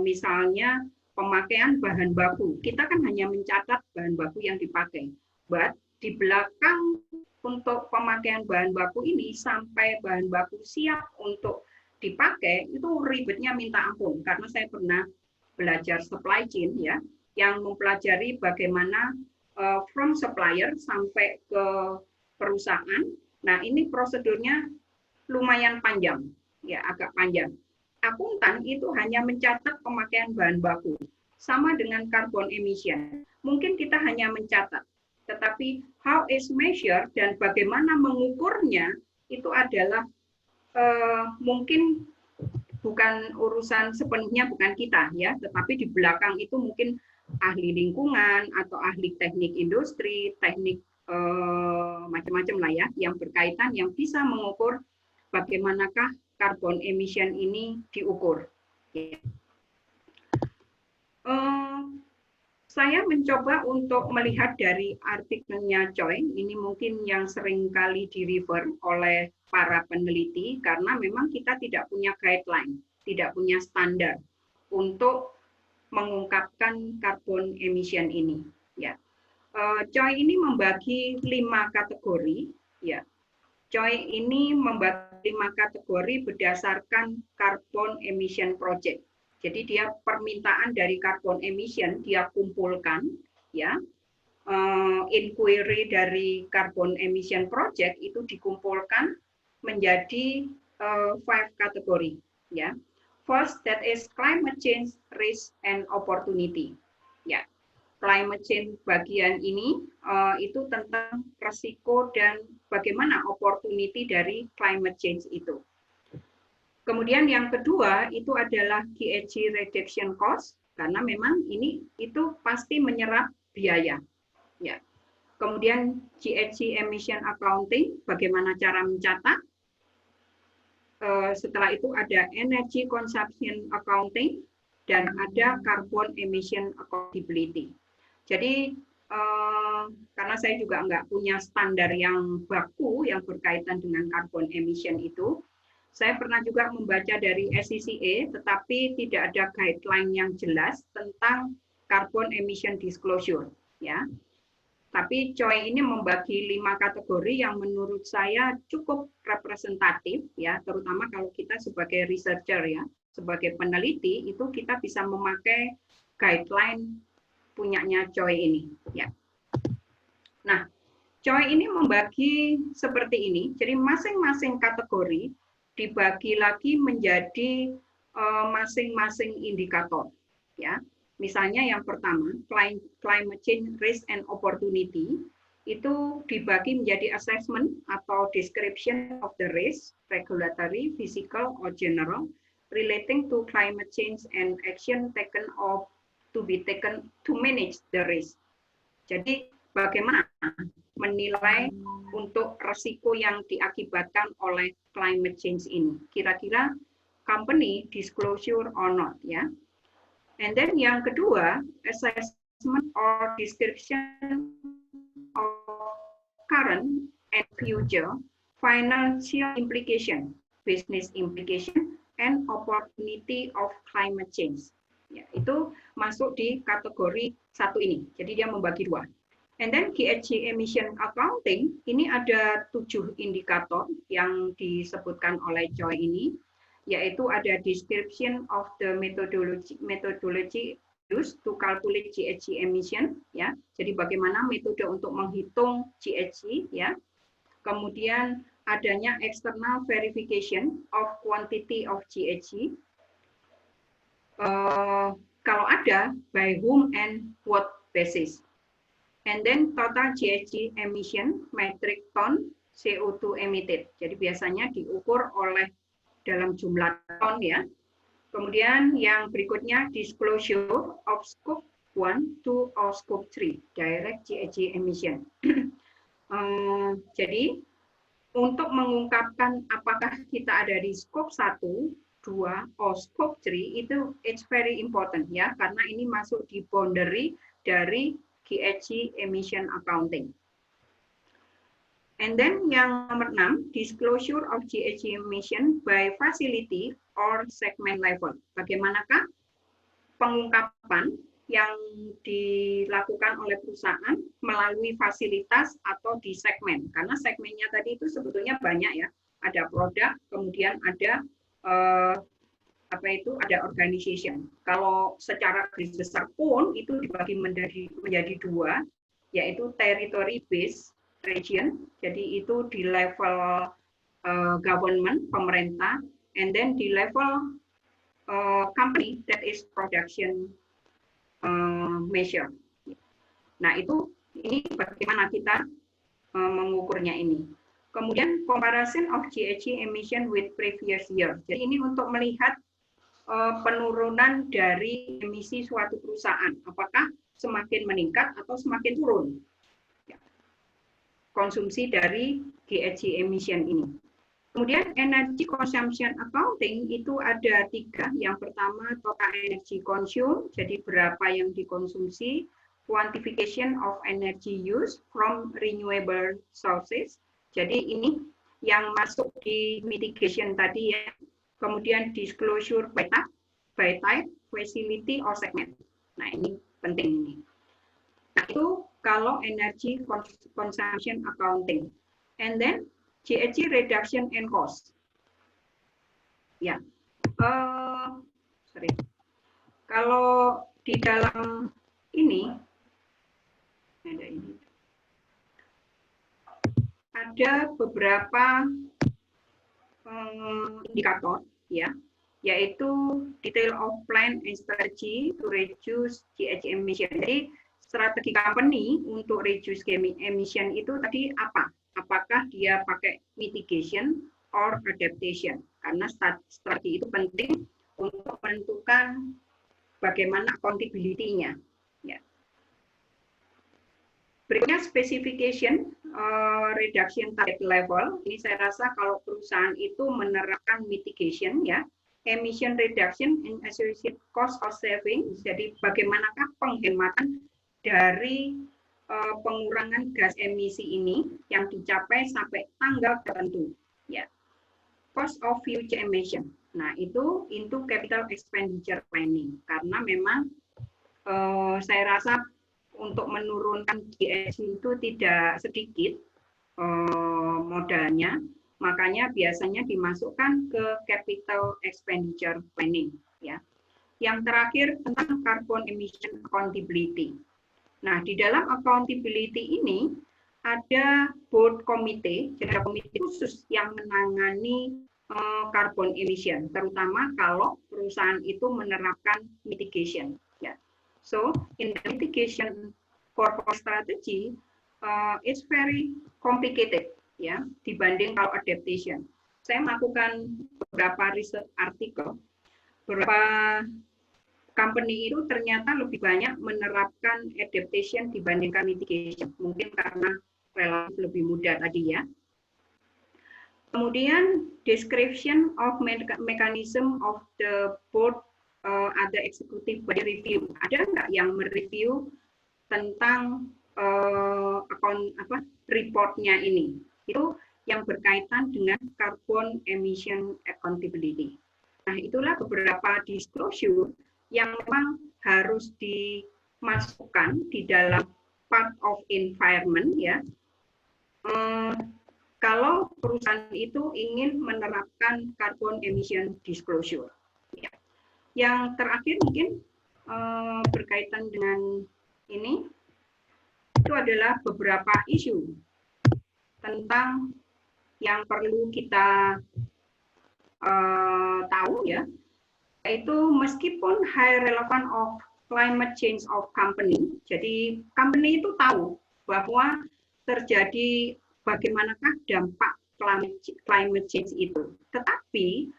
misalnya pemakaian bahan baku, kita kan hanya mencatat bahan baku yang dipakai, but di belakang untuk pemakaian bahan baku ini sampai bahan baku siap untuk dipakai itu ribetnya minta ampun, karena saya pernah belajar supply chain ya, yang mempelajari bagaimana from supplier sampai ke perusahaan. Nah, ini prosedurnya lumayan panjang, ya agak panjang. Akuntan itu hanya mencatat pemakaian bahan baku, sama dengan carbon emission. Mungkin kita hanya mencatat, tetapi how is measured dan bagaimana mengukurnya itu adalah mungkin bukan urusan sepenuhnya bukan kita ya, tetapi di belakang itu mungkin ahli lingkungan atau ahli teknik industri, teknik macam-macam lah ya, yang berkaitan yang bisa mengukur bagaimanakah carbon emission ini diukur. Ya. Saya mencoba untuk melihat dari artikelnya Choi, ini mungkin yang sering kali di-refer oleh para peneliti, karena memang kita tidak punya guideline, tidak punya standar untuk mengungkapkan carbon emission ini. Ya, Choi ini membagi 5 kategori. Ya, Choi ini membagi 5 kategori berdasarkan carbon emission project. Jadi dia permintaan dari carbon emission dia kumpulkan, ya, inquiry dari carbon emission project itu dikumpulkan menjadi 5 kategori. Ya. First, that is climate change, risk, and opportunity. Ya, climate change bagian ini itu tentang resiko dan bagaimana opportunity dari climate change itu. Kemudian yang kedua itu adalah GHG reduction cost, karena memang itu pasti menyerap biaya. Ya. Kemudian GHG emission accounting, bagaimana cara mencatat. Setelah itu ada energy consumption accounting dan ada carbon emission accountability. Jadi karena saya juga nggak punya standar yang baku yang berkaitan dengan carbon emission itu, saya pernah juga membaca dari SCCA, tetapi tidak ada guideline yang jelas tentang carbon emission disclosure, ya. Tapi COE ini membagi 5 kategori yang menurut saya cukup representatif, ya, terutama kalau kita sebagai researcher, ya, sebagai peneliti itu kita bisa memakai guideline punyanya COE ini, ya. Nah, COE ini membagi seperti ini, jadi masing-masing kategori dibagi lagi menjadi masing-masing indikator, ya. Misalnya yang pertama, climate change risk and opportunity, itu dibagi menjadi assessment atau description of the risk, regulatory, physical, or general, relating to climate change and action taken or to be taken to manage the risk. Jadi bagaimana menilai untuk risiko yang diakibatkan oleh climate change ini. Kira-kira company disclosure or not, ya. And then yang kedua, assessment or description of current and future financial implication, business implication, and opportunity of climate change. Ya, itu masuk di kategori satu ini. Jadi dia membagi dua. And then GHG emission accounting, ini ada 7 indikator yang disebutkan oleh COE ini, yaitu ada description of the methodology used to calculate GHG emission, ya. Jadi bagaimana metode untuk menghitung GHG, ya. Kemudian adanya external verification of quantity of GHG. Kalau ada, by whom and what basis. And then total GHG emission metric ton CO2 emitted. Jadi biasanya diukur oleh dalam jumlah ton, ya. Kemudian yang berikutnya disclosure of scope 1, 2, or scope 3, direct GHG emission. Jadi untuk mengungkapkan apakah kita ada di scope 1, 2, or scope 3 itu it's very important, ya, karena ini masuk di boundary dari GHG emission accounting. And then yang nomor 6, disclosure of GHG emission by facility or segment level. Bagaimanakah pengungkapan yang dilakukan oleh perusahaan melalui fasilitas atau di segmen? Karena segmennya tadi itu sebetulnya banyak, ya. Ada produk, kemudian ada ada organization. Kalau secara garis besar pun itu dibagi menjadi 2, yaitu territory based region, jadi itu di level government, pemerintah, and then di level company, that is production measure. Nah ini bagaimana kita mengukurnya ini. Kemudian comparison of GHG emission with previous year. Jadi ini untuk melihat penurunan dari emisi suatu perusahaan, apakah semakin meningkat atau semakin turun konsumsi dari GHG emission ini. Kemudian energy consumption accounting itu ada 3. Yang pertama total energy consumed, jadi berapa yang dikonsumsi, quantification of energy use from renewable sources. Jadi ini yang masuk di mitigation tadi, ya. Kemudian disclosure by type, facility or segment. Nah ini penting ini. Nah itu kalau energy consumption accounting. And then GHG reduction and cost. Ya, sorry. Kalau di dalam ini ada beberapa indikator, ya, yaitu detail of plan and strategy to reduce GHG emission. Jadi strategi company untuk reduce emission itu tadi apa? Apakah dia pakai mitigation or adaptation? Karena strategi itu penting untuk menentukan bagaimana accountability-nya. Ya. Berikutnya specification reduction target level. Ini saya rasa kalau perusahaan itu menerapkan mitigation, ya, emission reduction and associated cost of saving. Jadi bagaimanakah penghematan dari pengurangan gas emisi ini yang dicapai sampai tanggal tertentu, ya. Cost of future emission. Nah, itu into capital expenditure planning, karena memang saya rasa untuk menurunkan GSI itu tidak sedikit modalnya, makanya biasanya dimasukkan ke capital expenditure planning, ya. Yang terakhir tentang carbon emission accountability. Nah, di dalam accountability ini ada board committee, jadi komite khusus yang menangani carbon emission, terutama kalau perusahaan itu menerapkan mitigation. Ya. So, in the mitigation corporate strategy, it's very complicated, ya, dibanding kalau adaptation. Saya melakukan beberapa riset artikel, beberapa company itu ternyata lebih banyak menerapkan adaptation dibandingkan mitigation. Mungkin karena relatif lebih mudah tadi, ya. Kemudian description of mechanism of the board ada executive body review. Ada nggak yang mereview tentang reportnya ini? Itu yang berkaitan dengan carbon emission accountability. Nah, itulah beberapa disclosure yang memang harus dimasukkan di dalam part of environment, ya. Kalau perusahaan itu ingin menerapkan carbon emission disclosure. Ya. Yang terakhir mungkin berkaitan dengan ini, itu adalah beberapa isu tentang yang perlu kita tahu, ya. Yaitu meskipun high relevant of climate change of company, jadi company itu tahu bahwa terjadi bagaimanakah dampak climate change itu. Tetapi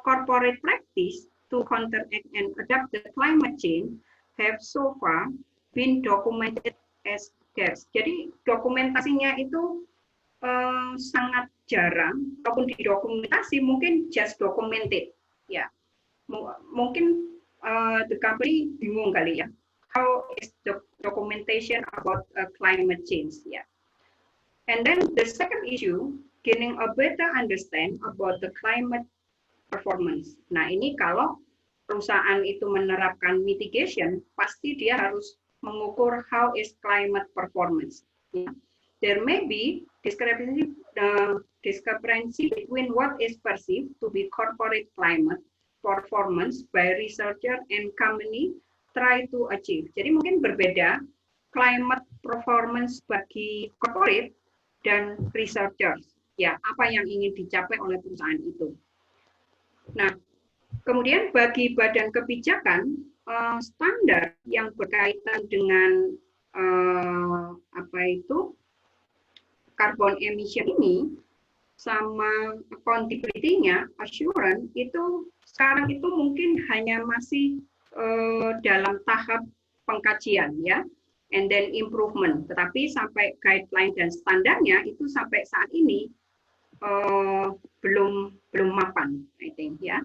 corporate practice to counteract and adapt the climate change have so far been documented as scarce. Jadi dokumentasinya itu sangat jarang, ataupun didokumentasi mungkin just documented, ya. Mungkin the company bingung kali, ya, how is the documentation about climate change, ya. And then the second issue, gaining a better understand about the climate performance. Nah, ini kalau perusahaan itu menerapkan mitigation, pasti dia harus mengukur how is climate performance, ya. There may be discrepancy between what is perceived to be corporate climate performance by researcher and company try to achieve. Jadi mungkin berbeda climate performance bagi corporate dan researchers. Ya, apa yang ingin dicapai oleh perusahaan itu. Nah, kemudian bagi badan kebijakan, standar yang berkaitan dengan carbon emission ini sama accountability-nya, assurance itu sekarang itu mungkin hanya masih dalam tahap pengkajian, ya, and then improvement. Tetapi sampai guideline dan standarnya itu sampai saat ini belum mapan, I think, ya.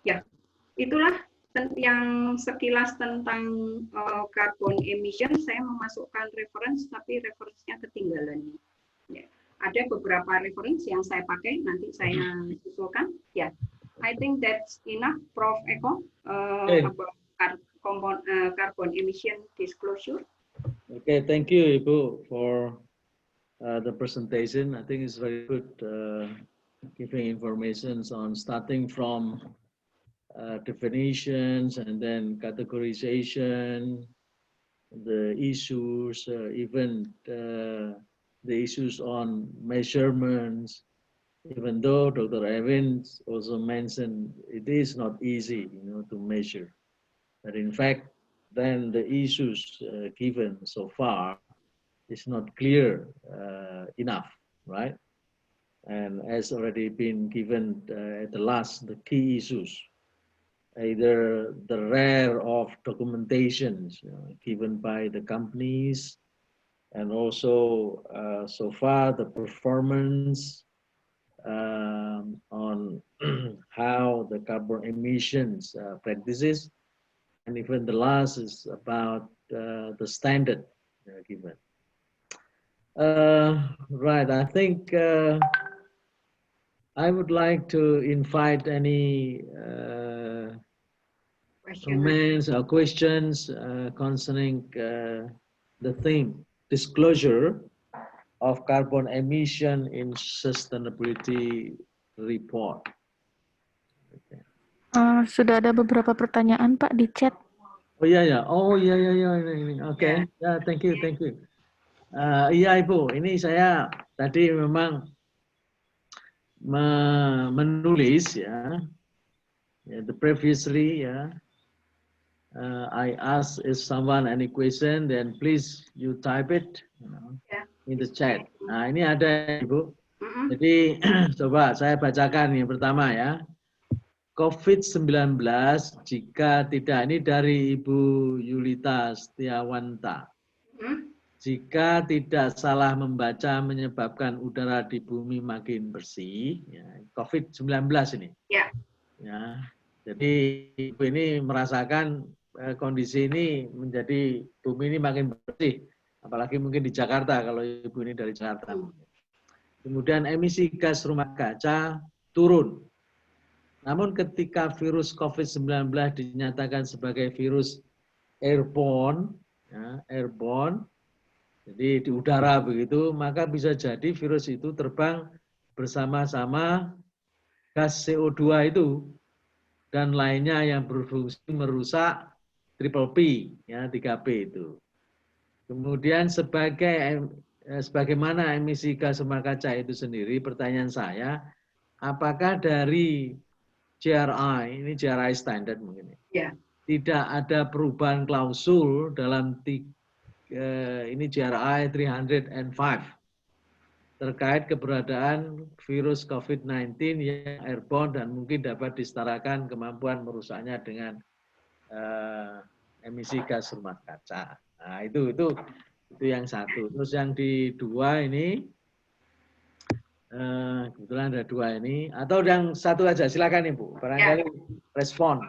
Ya, itulah yang sekilas tentang carbon emission. Saya memasukkan reference, tapi referensinya ketinggalan. Ya. Ada beberapa referensi yang saya pakai, nanti saya susulkan. Ya, I think that's enough, Prof. Eko, about carbon emission disclosure. Okay, thank you, Ibu, for the presentation. I think it's very good giving information on starting from definitions and then categorization, the issues, even the issues on measurements, even though Dr. Evans also mentioned it is not easy, to measure. But in fact, then the issues given so far is not clear enough, right? And as already been given at the last, the key issues. either the rare of documentations given by the companies, and also so far the performance on how the carbon emissions practices, and even the last is about the standard given. Right, I think I would like to invite any comments or questions concerning the theme, disclosure of carbon emission in sustainability report. Okay. Sudah ada beberapa pertanyaan Pak di chat. Oh iya ya, ini. Oke, ya, thank you. Iya Ibu, ini saya tadi memang menulis ya, the previously ya. I ask if someone any question, then please you type it in the chat. Nah ini ada Ibu. Jadi coba saya bacakan yang pertama ya. COVID-19 jika tidak, ini dari Ibu Yulita Setiawanta. Jika tidak salah membaca menyebabkan udara di bumi makin bersih, ya, COVID-19 ini. Ya. Jadi Ibu ini merasakan kondisi ini menjadi bumi ini makin bersih, apalagi mungkin di Jakarta kalau Ibu ini dari Jakarta. Kemudian emisi gas rumah kaca turun. Namun ketika virus COVID-19 dinyatakan sebagai virus airborne, ya, airborne, jadi di udara begitu, maka bisa jadi virus itu terbang bersama-sama gas CO2 itu dan lainnya yang berfungsi merusak triple P, ya 3P itu. Kemudian sebagaimana emisi gas rumah kaca itu sendiri, pertanyaan saya, apakah dari GRI, ini GRI standard mungkin ya, tidak ada perubahan klausul dalam ini GRI 305 terkait keberadaan virus COVID-19 yang airborne dan mungkin dapat disetarakan kemampuan merusaknya dengan emisi gas rumah kaca. Nah itu yang satu. Terus yang di dua ini kebetulan ada dua ini, atau yang satu aja, silakan Ibu, barangkali respon.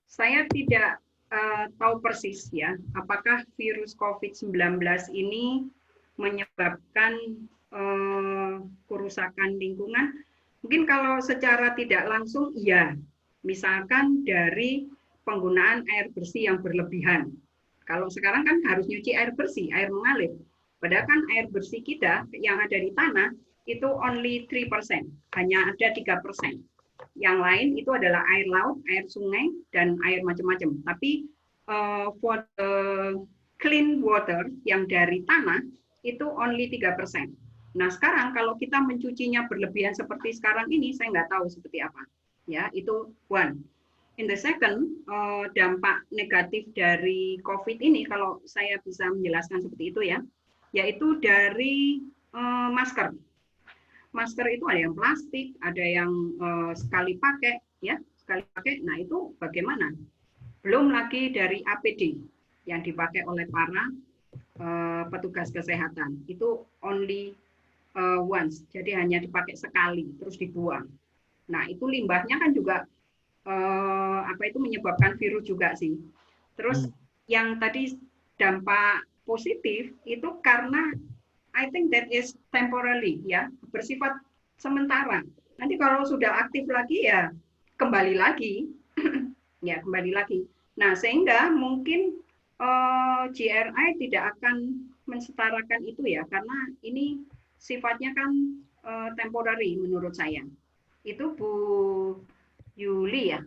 Saya tidak tahu persis ya, apakah virus COVID-19 ini menyebabkan kerusakan lingkungan. Mungkin kalau secara tidak langsung, iya. Misalkan dari penggunaan air bersih yang berlebihan. Kalau sekarang kan harus nyuci air bersih, air mengalir. Padahal kan air bersih kita yang ada di tanah itu only 3%, hanya ada 3%. Yang lain itu adalah air laut, air sungai, dan air macam-macam. Tapi for the clean water yang dari tanah itu only 3%. Nah sekarang kalau kita mencucinya berlebihan seperti sekarang ini, saya nggak tahu seperti apa. Ya, itu one. In the second, dampak negatif dari COVID ini, kalau saya bisa menjelaskan seperti itu ya, yaitu dari masker. Masker itu ada yang plastik, ada yang sekali pakai, ya, sekali pakai. Nah itu bagaimana? Belum lagi dari APD yang dipakai oleh para petugas kesehatan. Itu only once, jadi hanya dipakai sekali, terus dibuang. Nah itu limbahnya kan juga menyebabkan virus juga sih. Terus yang tadi dampak positif itu karena I think that is temporary ya, bersifat sementara. Nanti kalau sudah aktif lagi ya kembali lagi, ya kembali lagi. Nah sehingga mungkin GRI tidak akan mensetarakan itu ya, karena ini sifatnya kan temporary menurut saya. Itu Bu Yuli ya.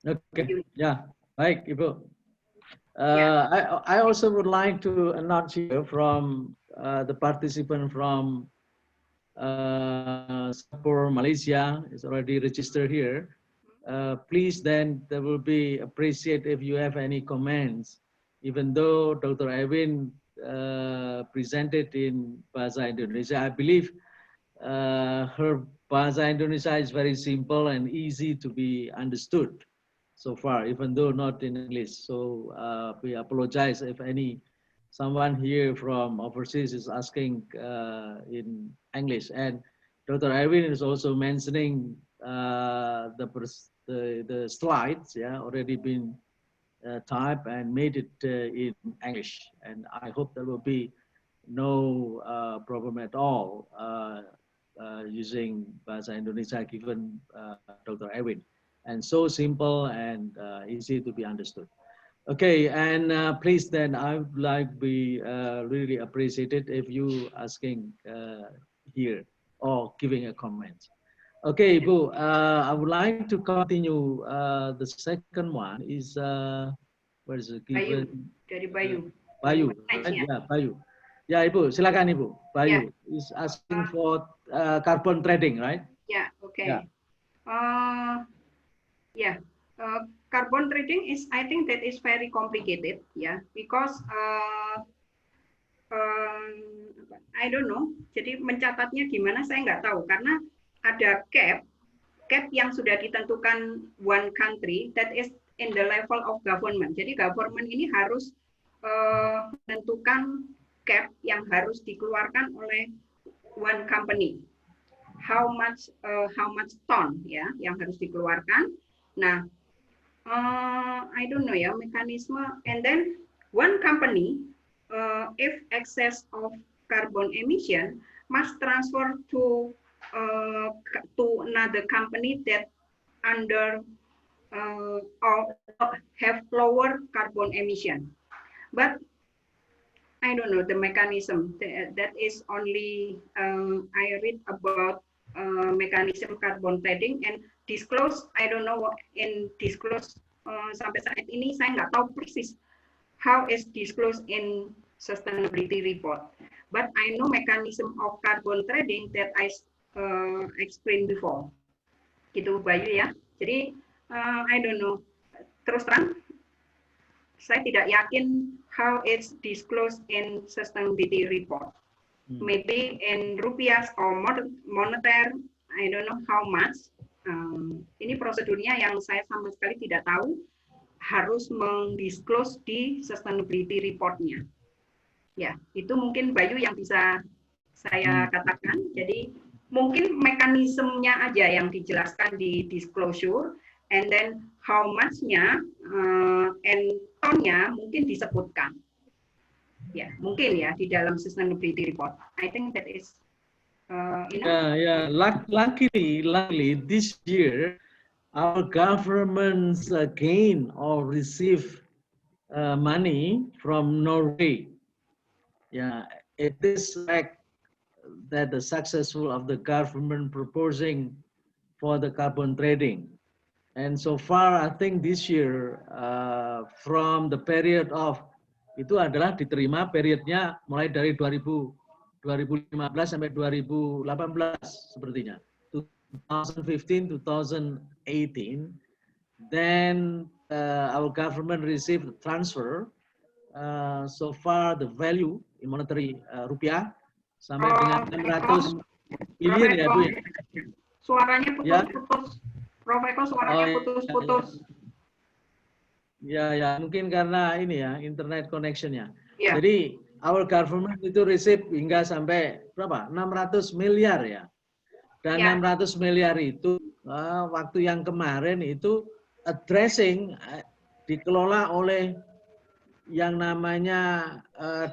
Oke, ya baik Ibu. I also would like to announce here from the participant from Singapore, Malaysia is already registered here. Please then, there will be appreciate if you have any comments, even though Dr. Erwin presented in Bahasa Indonesia. I believe her Bahasa Indonesia is very simple and easy to be understood so far, even though not in English. So we apologize if someone here from overseas is asking in English. And Dr. Erwin is also mentioning the slides, yeah, already been typed and made it in English. And I hope there will be no problem at all using Bahasa Indonesia given Dr. Erwin. And so simple and easy to be understood. Okay, and please then I would like be really appreciated if you asking here or giving a comment. Okay, Ibu, I would like to continue. The second one is where is it given? Bayu, dari Bayu. Bayu, right? Yeah, Bayu. Ya, Ibu, silakan Ibu. Bayu is asking for carbon trading, right? Yeah, okay. Yeah. Carbon trading is, I think that is very complicated, yeah, because I don't know. Jadi mencatatnya gimana saya nggak tahu karena ada cap yang sudah ditentukan one country that is in the level of government. Jadi government ini harus menentukan cap yang harus dikeluarkan oleh one company. How much ton ya yang harus dikeluarkan. Nah, I don't know ya mekanisme, and then one company if excess of carbon emission must transfer to another company that under or have lower carbon emission. But I don't know the mechanism. That is only I read about mechanism carbon trading and disclose. I don't know what in disclose sampai saat ini saya nggak tahu persis how is disclosed in sustainability report. But I know mechanism of carbon trading that I explained before. Gitu Bayu ya. Jadi I don't know. Terus terang saya tidak yakin how it's disclosed in sustainability report. Maybe in rupiah or moneter, I don't know how much. Ini prosedurnya yang saya sama sekali tidak tahu, harus mendisclose di sustainability report-nya. Ya, itu mungkin Bayu yang bisa saya katakan. Jadi mungkin mekanismenya aja yang dijelaskan di disclosure, and then how much-nya and ton-nya mungkin disebutkan. Ya, mungkin ya di dalam sustainability report. I think that is Luckily, this year, our governments gain or receive money from Norway. Yeah, it is like that the successful of the government proposing for the carbon trading. And so far, I think this year, from the period of, itu adalah diterima periodnya mulai dari 2015 sampai 2018 sepertinya. 2015, 2018, then our government received transfer. So far the value in monetary rupiah sampai dengan 600 miliar ya Bu ya. Suaranya putus-putus. Prof Eko suaranya putus-putus. Ya, mungkin karena ini ya internet connection-nya. Yeah. Jadi our government itu receive hingga sampai berapa? 600 miliar ya. Dan 600 miliar itu waktu yang kemarin itu addressing dikelola oleh yang namanya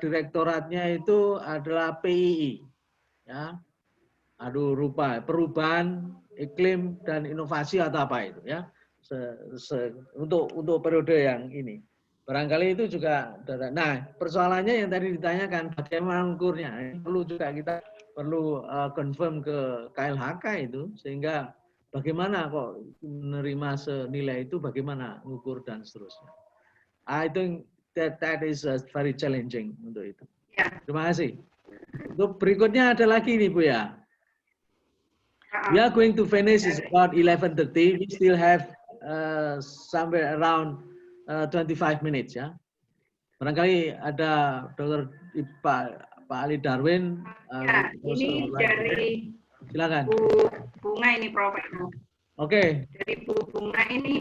direktoratnya itu adalah PII. Ya. Aduh lupa, perubahan iklim dan inovasi atau apa itu ya. Untuk periode yang ini. Barangkali itu juga. Nah, persoalannya yang tadi ditanyakan bagaimana ukurnya, perlu juga kita perlu confirm ke KLHK itu, sehingga bagaimana kok menerima senilai itu, bagaimana ukur dan seterusnya. I think that is very challenging untuk itu. Terima kasih. Untuk berikutnya ada lagi nih Bu ya. We are going to finish is about 11:30. We still have somewhere around 25 minutes ya. Barangkali ada Dr. Pak Ali Darwin. Ya, ini dari Silakan. Bu Bunga ini Profesor. Oke. Dari Bu Bunga ini,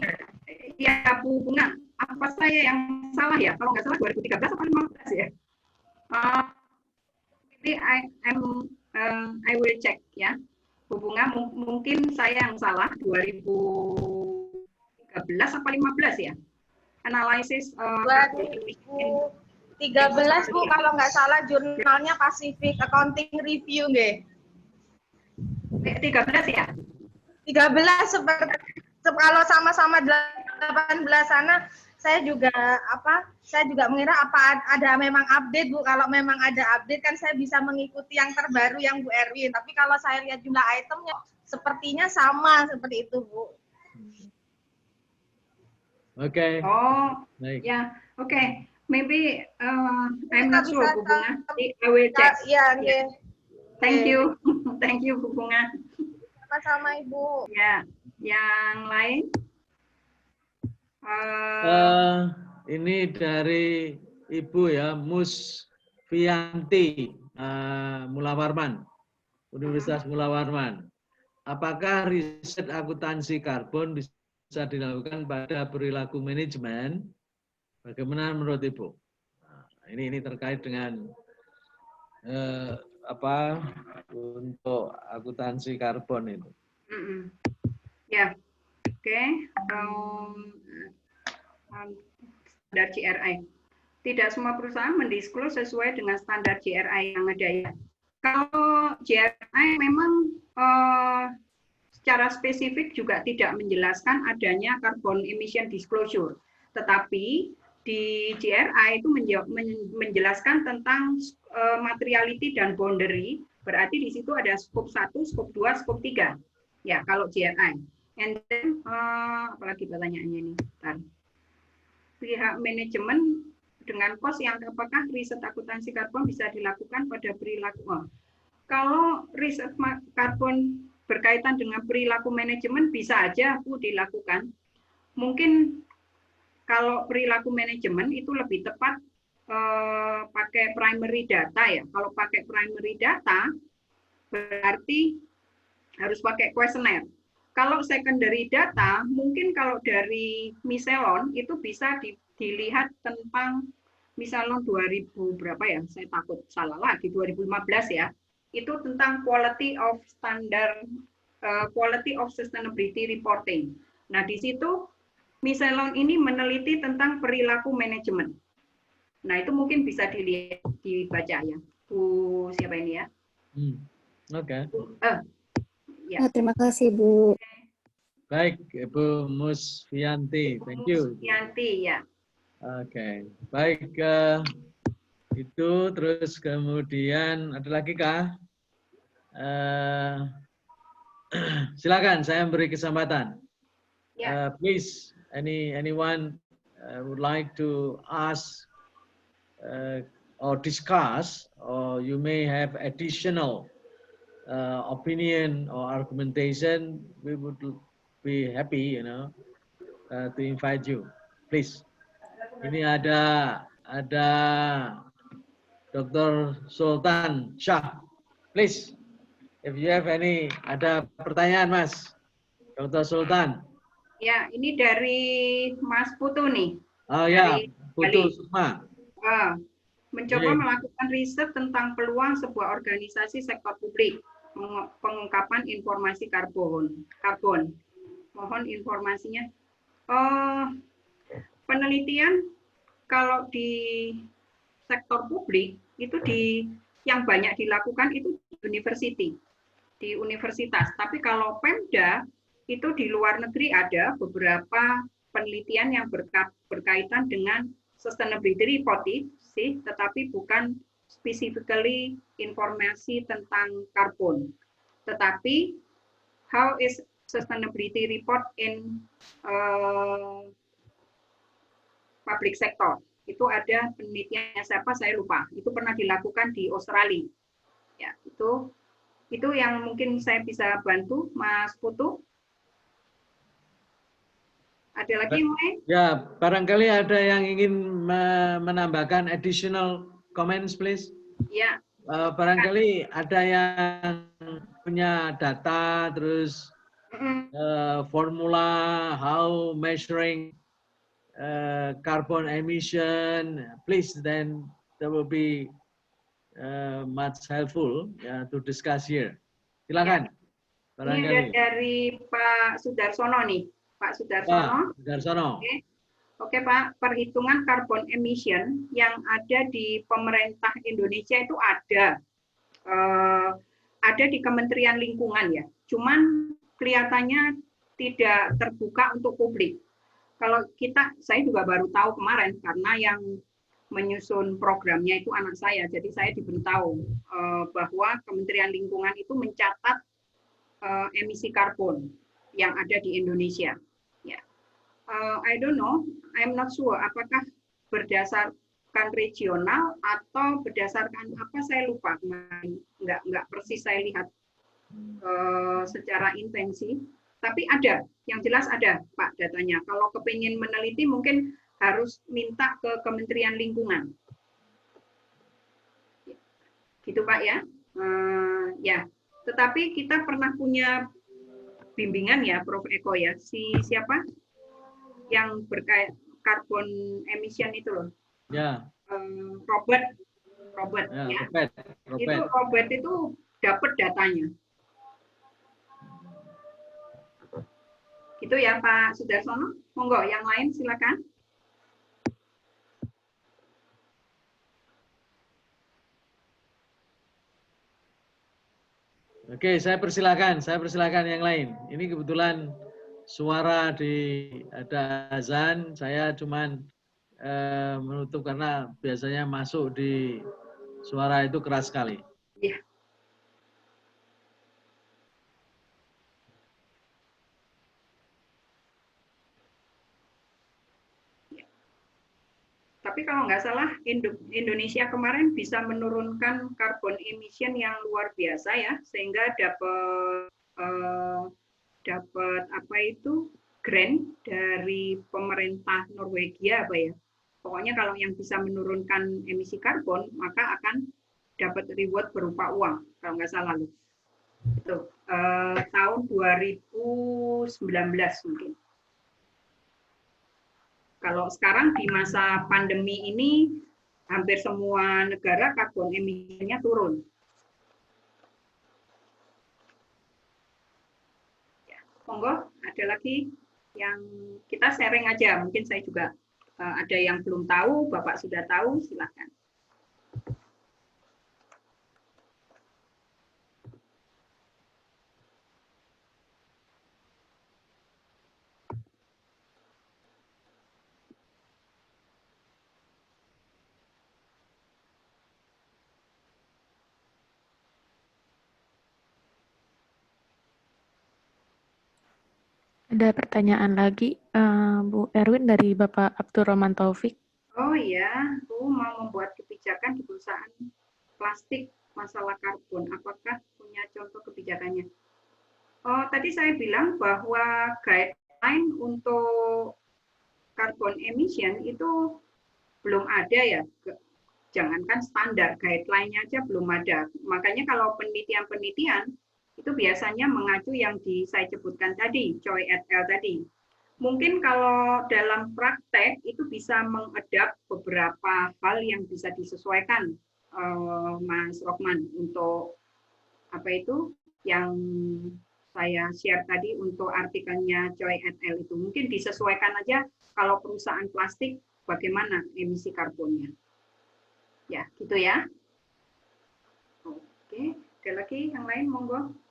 ya Bu Bunga, apa saya yang salah ya? Kalau nggak salah 2013 atau 2015 ya? Jadi I will check ya. Bu Bunga, mungkin saya yang salah 2013 atau 15 ya? Analisis 2013 Bu, kalau nggak salah jurnalnya Pacific Accounting Review nggih. 13 ya? 13 seperti kalau sama-sama 18 sana saya juga mengira apa ada memang update Bu. Kalau memang ada update kan saya bisa mengikuti yang terbaru yang Bu Erwin. Tapi kalau saya lihat jumlah itemnya sepertinya sama seperti itu Bu. Oke. Oh, baik. ya, oke. Maybe I'm not sure Bu Bunga. I will check. Ya, yeah. Thank you. Thank you Bu Bunga. Sama-sama Ibu. Ya, yang lain? Ini dari Ibu ya, Musfianti Mula Warman, Universitas Mula Warman. Apakah riset akuntansi karbon bisa dilakukan pada perilaku manajemen? Bagaimana menurut Ibu? Nah, ini terkait dengan untuk akuntansi karbon itu. Ya, oke. Standar GRI. Tidak semua perusahaan mendisklose sesuai dengan standar GRI yang ada ya. Kalau GRI memang secara spesifik juga tidak menjelaskan adanya carbon emission disclosure. Tetapi di GRI itu menjelaskan tentang materiality dan boundary, berarti di situ ada scope 1, scope 2, scope 3. Ya, kalau GRI. And then, apalagi pertanyaannya ini? Bentar. Pihak manajemen dengan kos yang apakah riset akuntansi karbon bisa dilakukan pada perilaku? Kalau riset karbon berkaitan dengan perilaku manajemen bisa aja Bu dilakukan. Mungkin kalau perilaku manajemen itu lebih tepat pakai primary data ya. Kalau pakai primary data berarti harus pakai kuesioner. Kalau secondary data mungkin kalau dari Miselon itu bisa dilihat tentang Miselon 2000 berapa ya? Saya takut salah lagi 2015 ya. Itu tentang quality of sustainability reporting. Nah, di situ Miselon ini meneliti tentang perilaku manajemen. Nah, itu mungkin bisa dilihat, dibaca ya. Bu, siapa ini ya? Oke. Ya. Terima kasih, Bu. Baik, Ibu Musfianti. Thank you. Musfianti, ya. Oke. Baik, itu terus kemudian ada lagi kah? Silakan, saya beri kesempatan. Please, anyone would like to ask or discuss, or you may have additional opinion or argumentation, we would be happy, to invite you. Please. Ini ada Dr. Sultan Shah. Please, if you have ada pertanyaan, Mas. Dr. Sultan. Ya, ini dari Mas Putu nih. Oh ya, Putu Sukma. Mencoba melakukan riset tentang peluang sebuah organisasi sektor publik, pengungkapan informasi karbon. Mohon informasinya. Penelitian kalau di sektor publik itu yang banyak dilakukan itu di universitas. Tapi kalau Pemda itu di luar negeri ada beberapa penelitian yang berkaitan dengan sustainability reporting sih, tetapi bukan specifically informasi tentang karbon. Tetapi how is sustainability report in public sector? Itu ada penelitiannya siapa saya lupa. Itu pernah dilakukan di Australia. Ya, itu yang mungkin saya bisa bantu, Mas Putu. Ada lagi yang lain? Ya, barangkali ada yang ingin menambahkan additional comments, please. Ya. Barangkali ada yang punya data, terus formula how measuring carbon emission, please then there will be much helpful to discuss here. Silakan. Ya. Ini ada dari Pak Sudarsono nih, Pak Sudarsono. Sudarsono. Oke Pak, perhitungan carbon emission yang ada di pemerintah Indonesia itu ada di Kementerian Lingkungan ya. Cuman kelihatannya tidak terbuka untuk publik. Kalau saya juga baru tahu kemarin karena yang menyusun programnya itu anak saya, jadi saya diberitahu bahwa Kementerian Lingkungan itu mencatat emisi karbon yang ada di Indonesia. Ya, I don't know, I'm not sure apakah berdasarkan regional atau berdasarkan apa saya lupa, nggak persis saya lihat secara intensif. Tapi ada, yang jelas ada Pak datanya. Kalau kepingin meneliti mungkin harus minta ke Kementerian Lingkungan. Gitu Pak ya. Ya, tetapi kita pernah punya bimbingan ya Prof. Eko ya. Siapa yang berkait carbon emission itu loh. Ya. Robert ya. Robert. Itu Robert itu dapat datanya. Itu ya Pak Sudarsono. Monggo yang lain silakan. Oke, saya persilakan yang lain. Ini kebetulan suara ada azan, saya cuman menutup karena biasanya masuk di suara itu keras sekali. Iya. Tapi kalau nggak salah Indonesia kemarin bisa menurunkan carbon emission yang luar biasa ya, sehingga dapat apa itu grant dari pemerintah Norwegia apa ya. Pokoknya kalau yang bisa menurunkan emisi karbon maka akan dapat reward berupa uang kalau nggak salah loh. Itu tahun 2019 mungkin. Kalau sekarang di masa pandemi ini, hampir semua negara karbon emisinya turun. Ya, monggo, ada lagi yang kita sharing aja. Mungkin saya juga ada yang belum tahu, Bapak sudah tahu, silakan. Ada pertanyaan lagi, Bu Erwin dari Bapak Abdurrahman Taufik. Oh ya, Bu mau membuat kebijakan di perusahaan plastik masalah karbon. Apakah punya contoh kebijakannya? Oh, tadi saya bilang bahwa guideline untuk carbon emission itu belum ada ya. Jangankan standar, guideline-nya aja belum ada. Makanya kalau penelitian-penelitian itu biasanya mengacu yang saya sebutkan tadi, Choi et al. Tadi. Mungkin kalau dalam praktek itu bisa mengadap beberapa hal yang bisa disesuaikan, Mas Rohman, untuk apa itu yang saya share tadi untuk artikelnya Choi et al. Itu. Mungkin disesuaikan aja kalau perusahaan plastik bagaimana emisi karbonnya. Ya, gitu ya. Oke, ada lagi yang lain, monggo.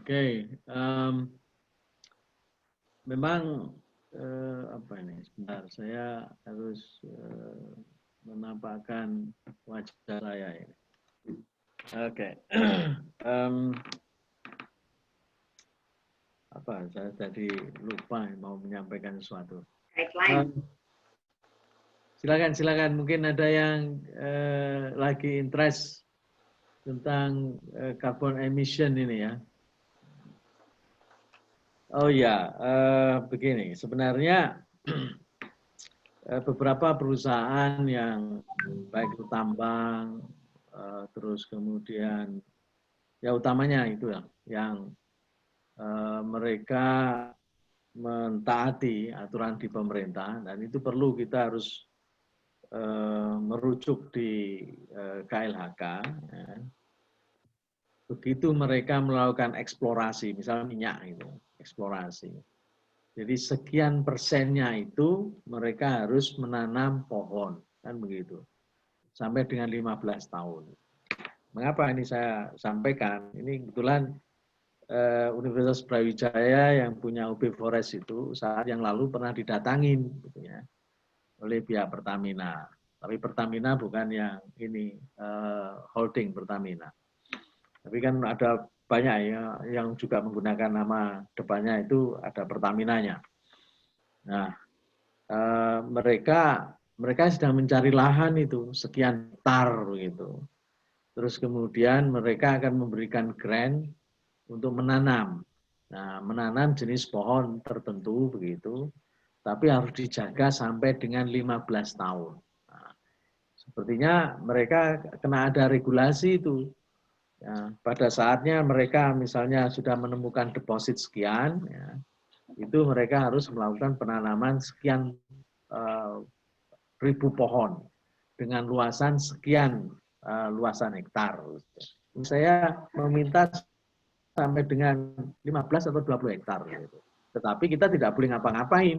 Oke, memang apa ini? Sebentar, saya harus menampakkan wajah saya ini. Oke, apa? Saya tadi lupa mau menyampaikan sesuatu. Silakan. Mungkin ada yang lagi interest tentang carbon emission ini ya. Oh ya, begini, sebenarnya beberapa perusahaan yang baik itu tambang, terus kemudian ya utamanya itu ya, yang mereka mentaati aturan di pemerintah, dan itu perlu kita harus merujuk di KLHK. Ya. Begitu mereka melakukan eksplorasi, misalnya minyak itu, eksplorasi. Jadi sekian persennya itu mereka harus menanam pohon, kan begitu. Sampai dengan 15 tahun. Mengapa ini saya sampaikan? Ini kebetulan Universitas Brawijaya yang punya UB Forest itu saat yang lalu pernah didatangin gitu ya, oleh pihak Pertamina. Tapi Pertamina bukan yang ini holding Pertamina. Tapi kan ada banyak ya yang juga menggunakan nama depannya itu ada Pertaminanya. Nah, mereka sedang mencari lahan itu sekian hektar begitu. Terus kemudian mereka akan memberikan grant untuk menanam. Nah, menanam jenis pohon tertentu begitu, tapi harus dijaga sampai dengan 15 tahun. Nah, sepertinya mereka kena ada regulasi itu. Ya, pada saatnya mereka misalnya sudah menemukan deposit sekian, ya, itu mereka harus melakukan penanaman sekian ribu pohon dengan luasan sekian luasan hektar. Saya meminta sampai dengan 15 atau 20 hektar. Gitu. Tetapi kita tidak boleh ngapa-ngapain.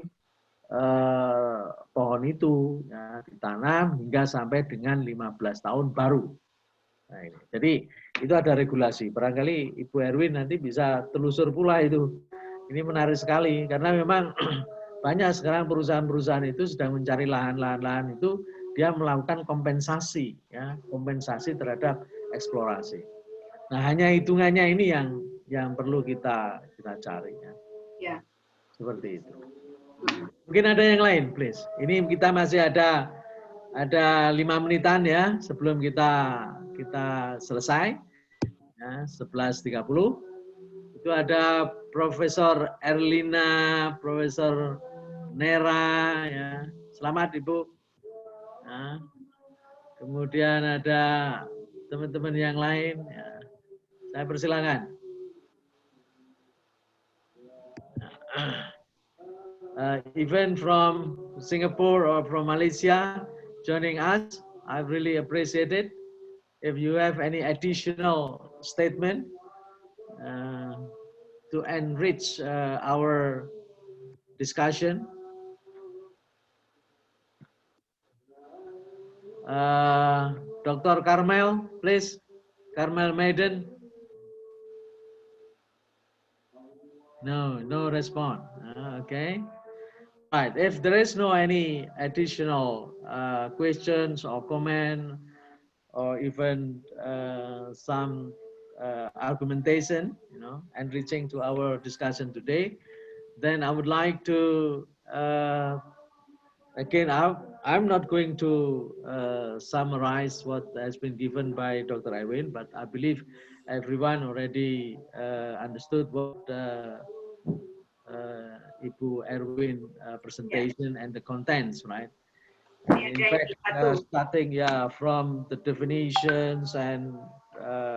Pohon itu ya, ditanam hingga sampai dengan 15 tahun baru. Nah, ini. Jadi itu ada regulasi. Barangkali Ibu Erwin nanti bisa telusur pula itu. Ini menarik sekali karena memang banyak sekarang perusahaan-perusahaan itu sedang mencari lahan-lahan itu dia melakukan kompensasi, ya, kompensasi terhadap eksplorasi. Nah, hanya hitungannya ini yang perlu kita cari. Ya. Ya. Seperti itu. Mungkin ada yang lain, please. Ini kita masih ada 5 menitan ya sebelum kita selesai. Ya, 11.30. Itu ada Profesor Erlina, Profesor Nera, ya. Selamat Ibu. Nah, kemudian ada teman-teman yang lain. Ya. Saya persilakan. Even from Singapore or from Malaysia joining us, I really appreciate it. If you have any additional statement to enrich our discussion. Dr. Carmel, please. Carmel Maiden. No response. Okay. Right. If there is no any additional questions or comment or even some argumentation, enriching to our discussion today, then I would like to again, I'm not going to summarize what has been given by Dr. Irwin, but I believe everyone already understood what Ibu Erwin presentation and the contents, right? And in fact, starting from the definitions and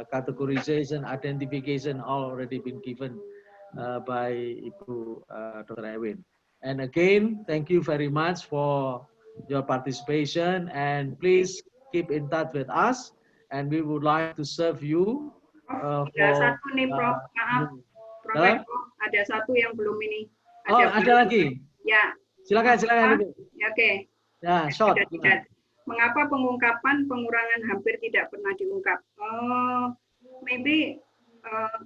categorization, identification, all already been given by Ibu Dr. Erwin. And again, thank you very much for your participation, and please keep in touch with us, and we would like to serve you. Satu nih, Prof. Maaf, Prof. Ada satu yang belum ini. Ada lagi? Ya. Silakan. Oke. Ya, short. Mengapa pengungkapan pengurangan hampir tidak pernah diungkap? Maybe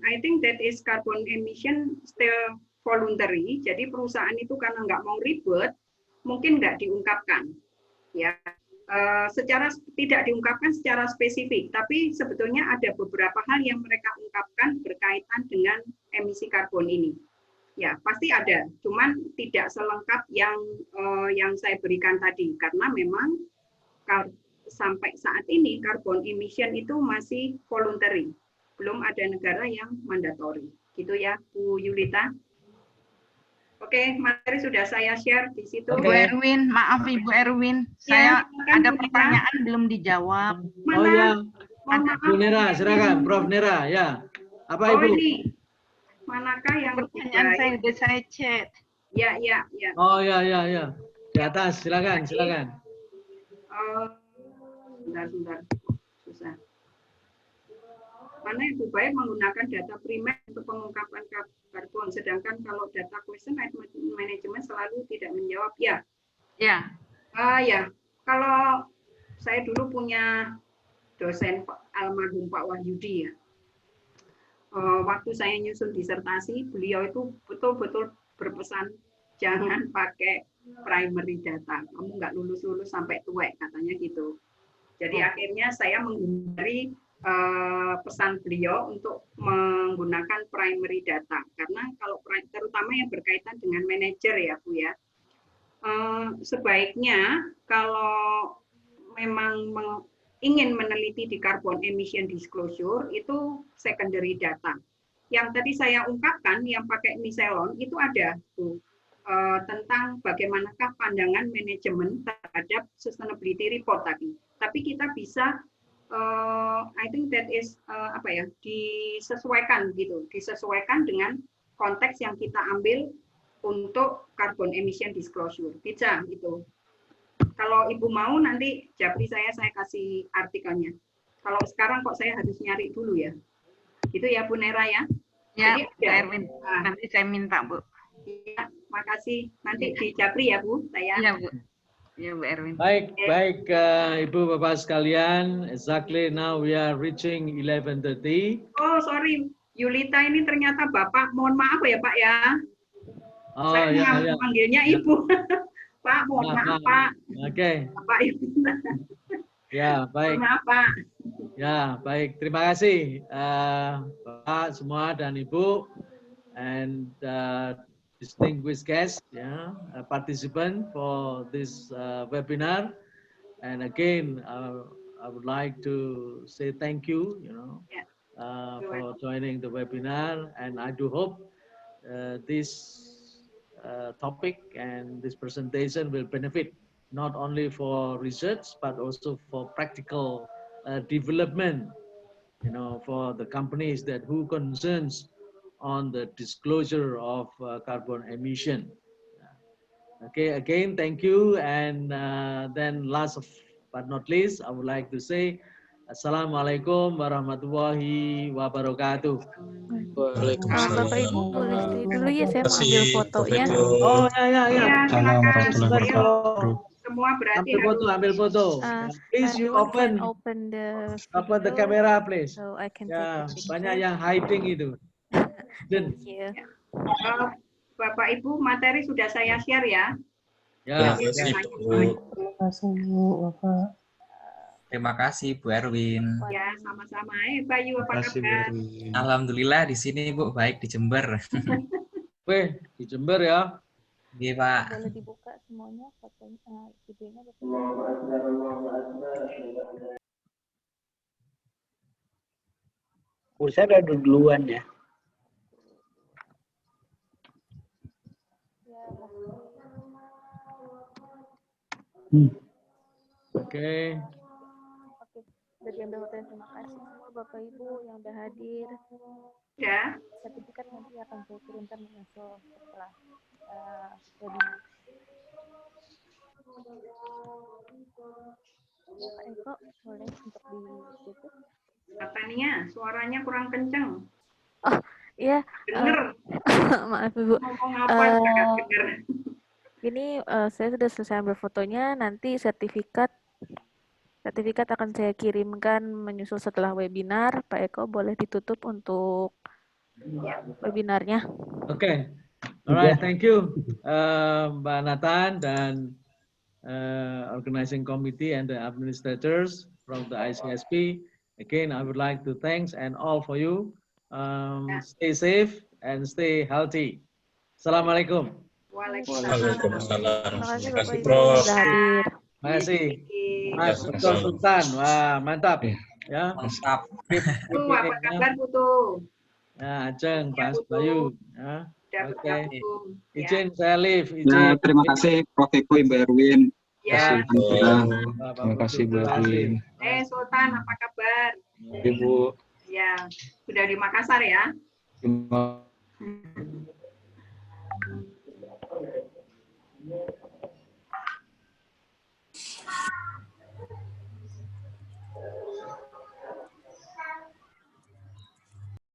I think that is carbon emission still voluntary. Jadi perusahaan itu karena nggak mau ribet, mungkin nggak diungkapkan. Ya, secara tidak diungkapkan secara spesifik, tapi sebetulnya ada beberapa hal yang mereka ungkapkan berkaitan dengan emisi karbon ini. Ya, pasti ada, cuman tidak selengkap yang saya berikan tadi, karena memang sampai saat ini carbon emission itu masih voluntary, belum ada negara yang mandatory, gitu ya, Bu Yulita. Oke, materi sudah saya share di situ. Oke. Ibu Erwin, maaf Ibu Erwin, saya silakan, ada Bu Nera. pertanyaan belum dijawab. Oh ya, Mohon maaf. Bu Nera, silakan, Prof Nera, ya. Apa Oh Ibu? ini, manakah yang lebih Pertanyaan saya baik? udah saya chat. Ya. Oh ya. Di atas, silakan. Bentar. Susah. Mana yang lebih baik menggunakan data primer untuk pengungkapan karbon, sedangkan kalau data question management selalu tidak menjawab. Ya. Ya. Ya, kalau saya dulu punya dosen almarhum Pak Wahyudi ya. Waktu saya nyusun disertasi, beliau itu betul-betul berpesan jangan pakai primary data. Kamu nggak lulus sampai tuwek, katanya gitu. Jadi akhirnya saya menghindari pesan beliau untuk menggunakan primary data, karena kalau terutama yang berkaitan dengan manajer ya Bu ya, sebaiknya kalau memang ingin meneliti di carbon emission disclosure itu secondary data. Yang tadi saya ungkapkan yang pakai Miselon itu ada Bu, tentang bagaimanakah pandangan manajemen terhadap sustainability report tadi. Tapi kita bisa I think that is disesuaikan dengan konteks yang kita ambil untuk carbon emission disclosure. Bisa gitu. Kalau Ibu mau nanti japri saya kasih artikelnya. Kalau sekarang kok saya harus nyari dulu ya. Gitu ya Bu Nera ya. Ya, Jadi, Bu Erwin. Nanti saya minta Bu. Ya, makasih. Nanti di japri ya Bu saya. Iya Bu. Ya Bu Erwin. Baik, Ibu Bapak sekalian. Exactly now we are reaching 11:30. Oh, sorry. Yulita ini ternyata Bapak. Mohon maaf ya Pak ya. Oh Saya ya. panggilnya Ibu. Pak, mohon maaf Pak. Oke. Bapak Yulita. Ya, baik. Mohon maaf Pak. Ya, baik. Terima kasih Bapak semua dan Ibu and distinguished guests, participant for this webinar. And again, I would like to say thank you, for joining the webinar. And I do hope this topic and this presentation will benefit not only for research but also for practical development, for the companies that who concerns on the disclosure of carbon emission. Okay, again, thank you. And then last but not least, I would like to say Assalamualaikum warahmatullahi wabarakatuh. Bapak Ibu boleh stay dulu ya, saya mau ambil fotonya. Oh ya. Semua berarti Ambil foto. Please you open the camera, please. So I can Ya, take a banyak yang hiding itu. Thank you. Bapak Ibu, materi sudah saya share ya. Ya. Terima kasih Bu Erwin. Ya, sama-sama. Bayu, apa kabar? Alhamdulillah di sini Bu, baik di Jember. Weh, di Jember ya. Iya Pak. Boleh dibuka semuanya fotonya, videonya. Saya udah duluan ya. Oke. Udah diambil fotonya, terima kasih semua Bapak Ibu yang udah hadir. Ya. Sertifikat nanti akan saya kirimkan menyusul setelah webinar. Pak Eko, boleh untuk ditutup? Tania, suaranya kurang kenceng. Oh, iya. Dengar. Maaf Ibu. Ngomong apa nggak dengar. Ini saya sudah selesai ambil fotonya, nanti sertifikat akan saya kirimkan menyusul setelah webinar. Pak Eko boleh ditutup untuk webinarnya. Oke. Alright, thank you Mbak Nathan dan organizing committee and the administrators from the ICSP. Again, I would like to thanks and all for you. Stay safe and stay healthy. Assalamualaikum. Waalaikumsalam. Terima kasih Bapak Ibu sudah hadir. Terima kasih. Mas Betul Sultan. Wah, mantap. Ya. Mantap. Apa kabar Putu? Ya, Ajeng, Mas Bayu. Ya. sudah Oke. bergabung. Ya. Izin saya live. Ya, Izin. terima kasih Prof. Eko, Ibu Erwin. Ya. Terima kasih, Bu Erwin. Sultan, apa kabar? Ibu. Ya, sudah di Makassar ya? Terima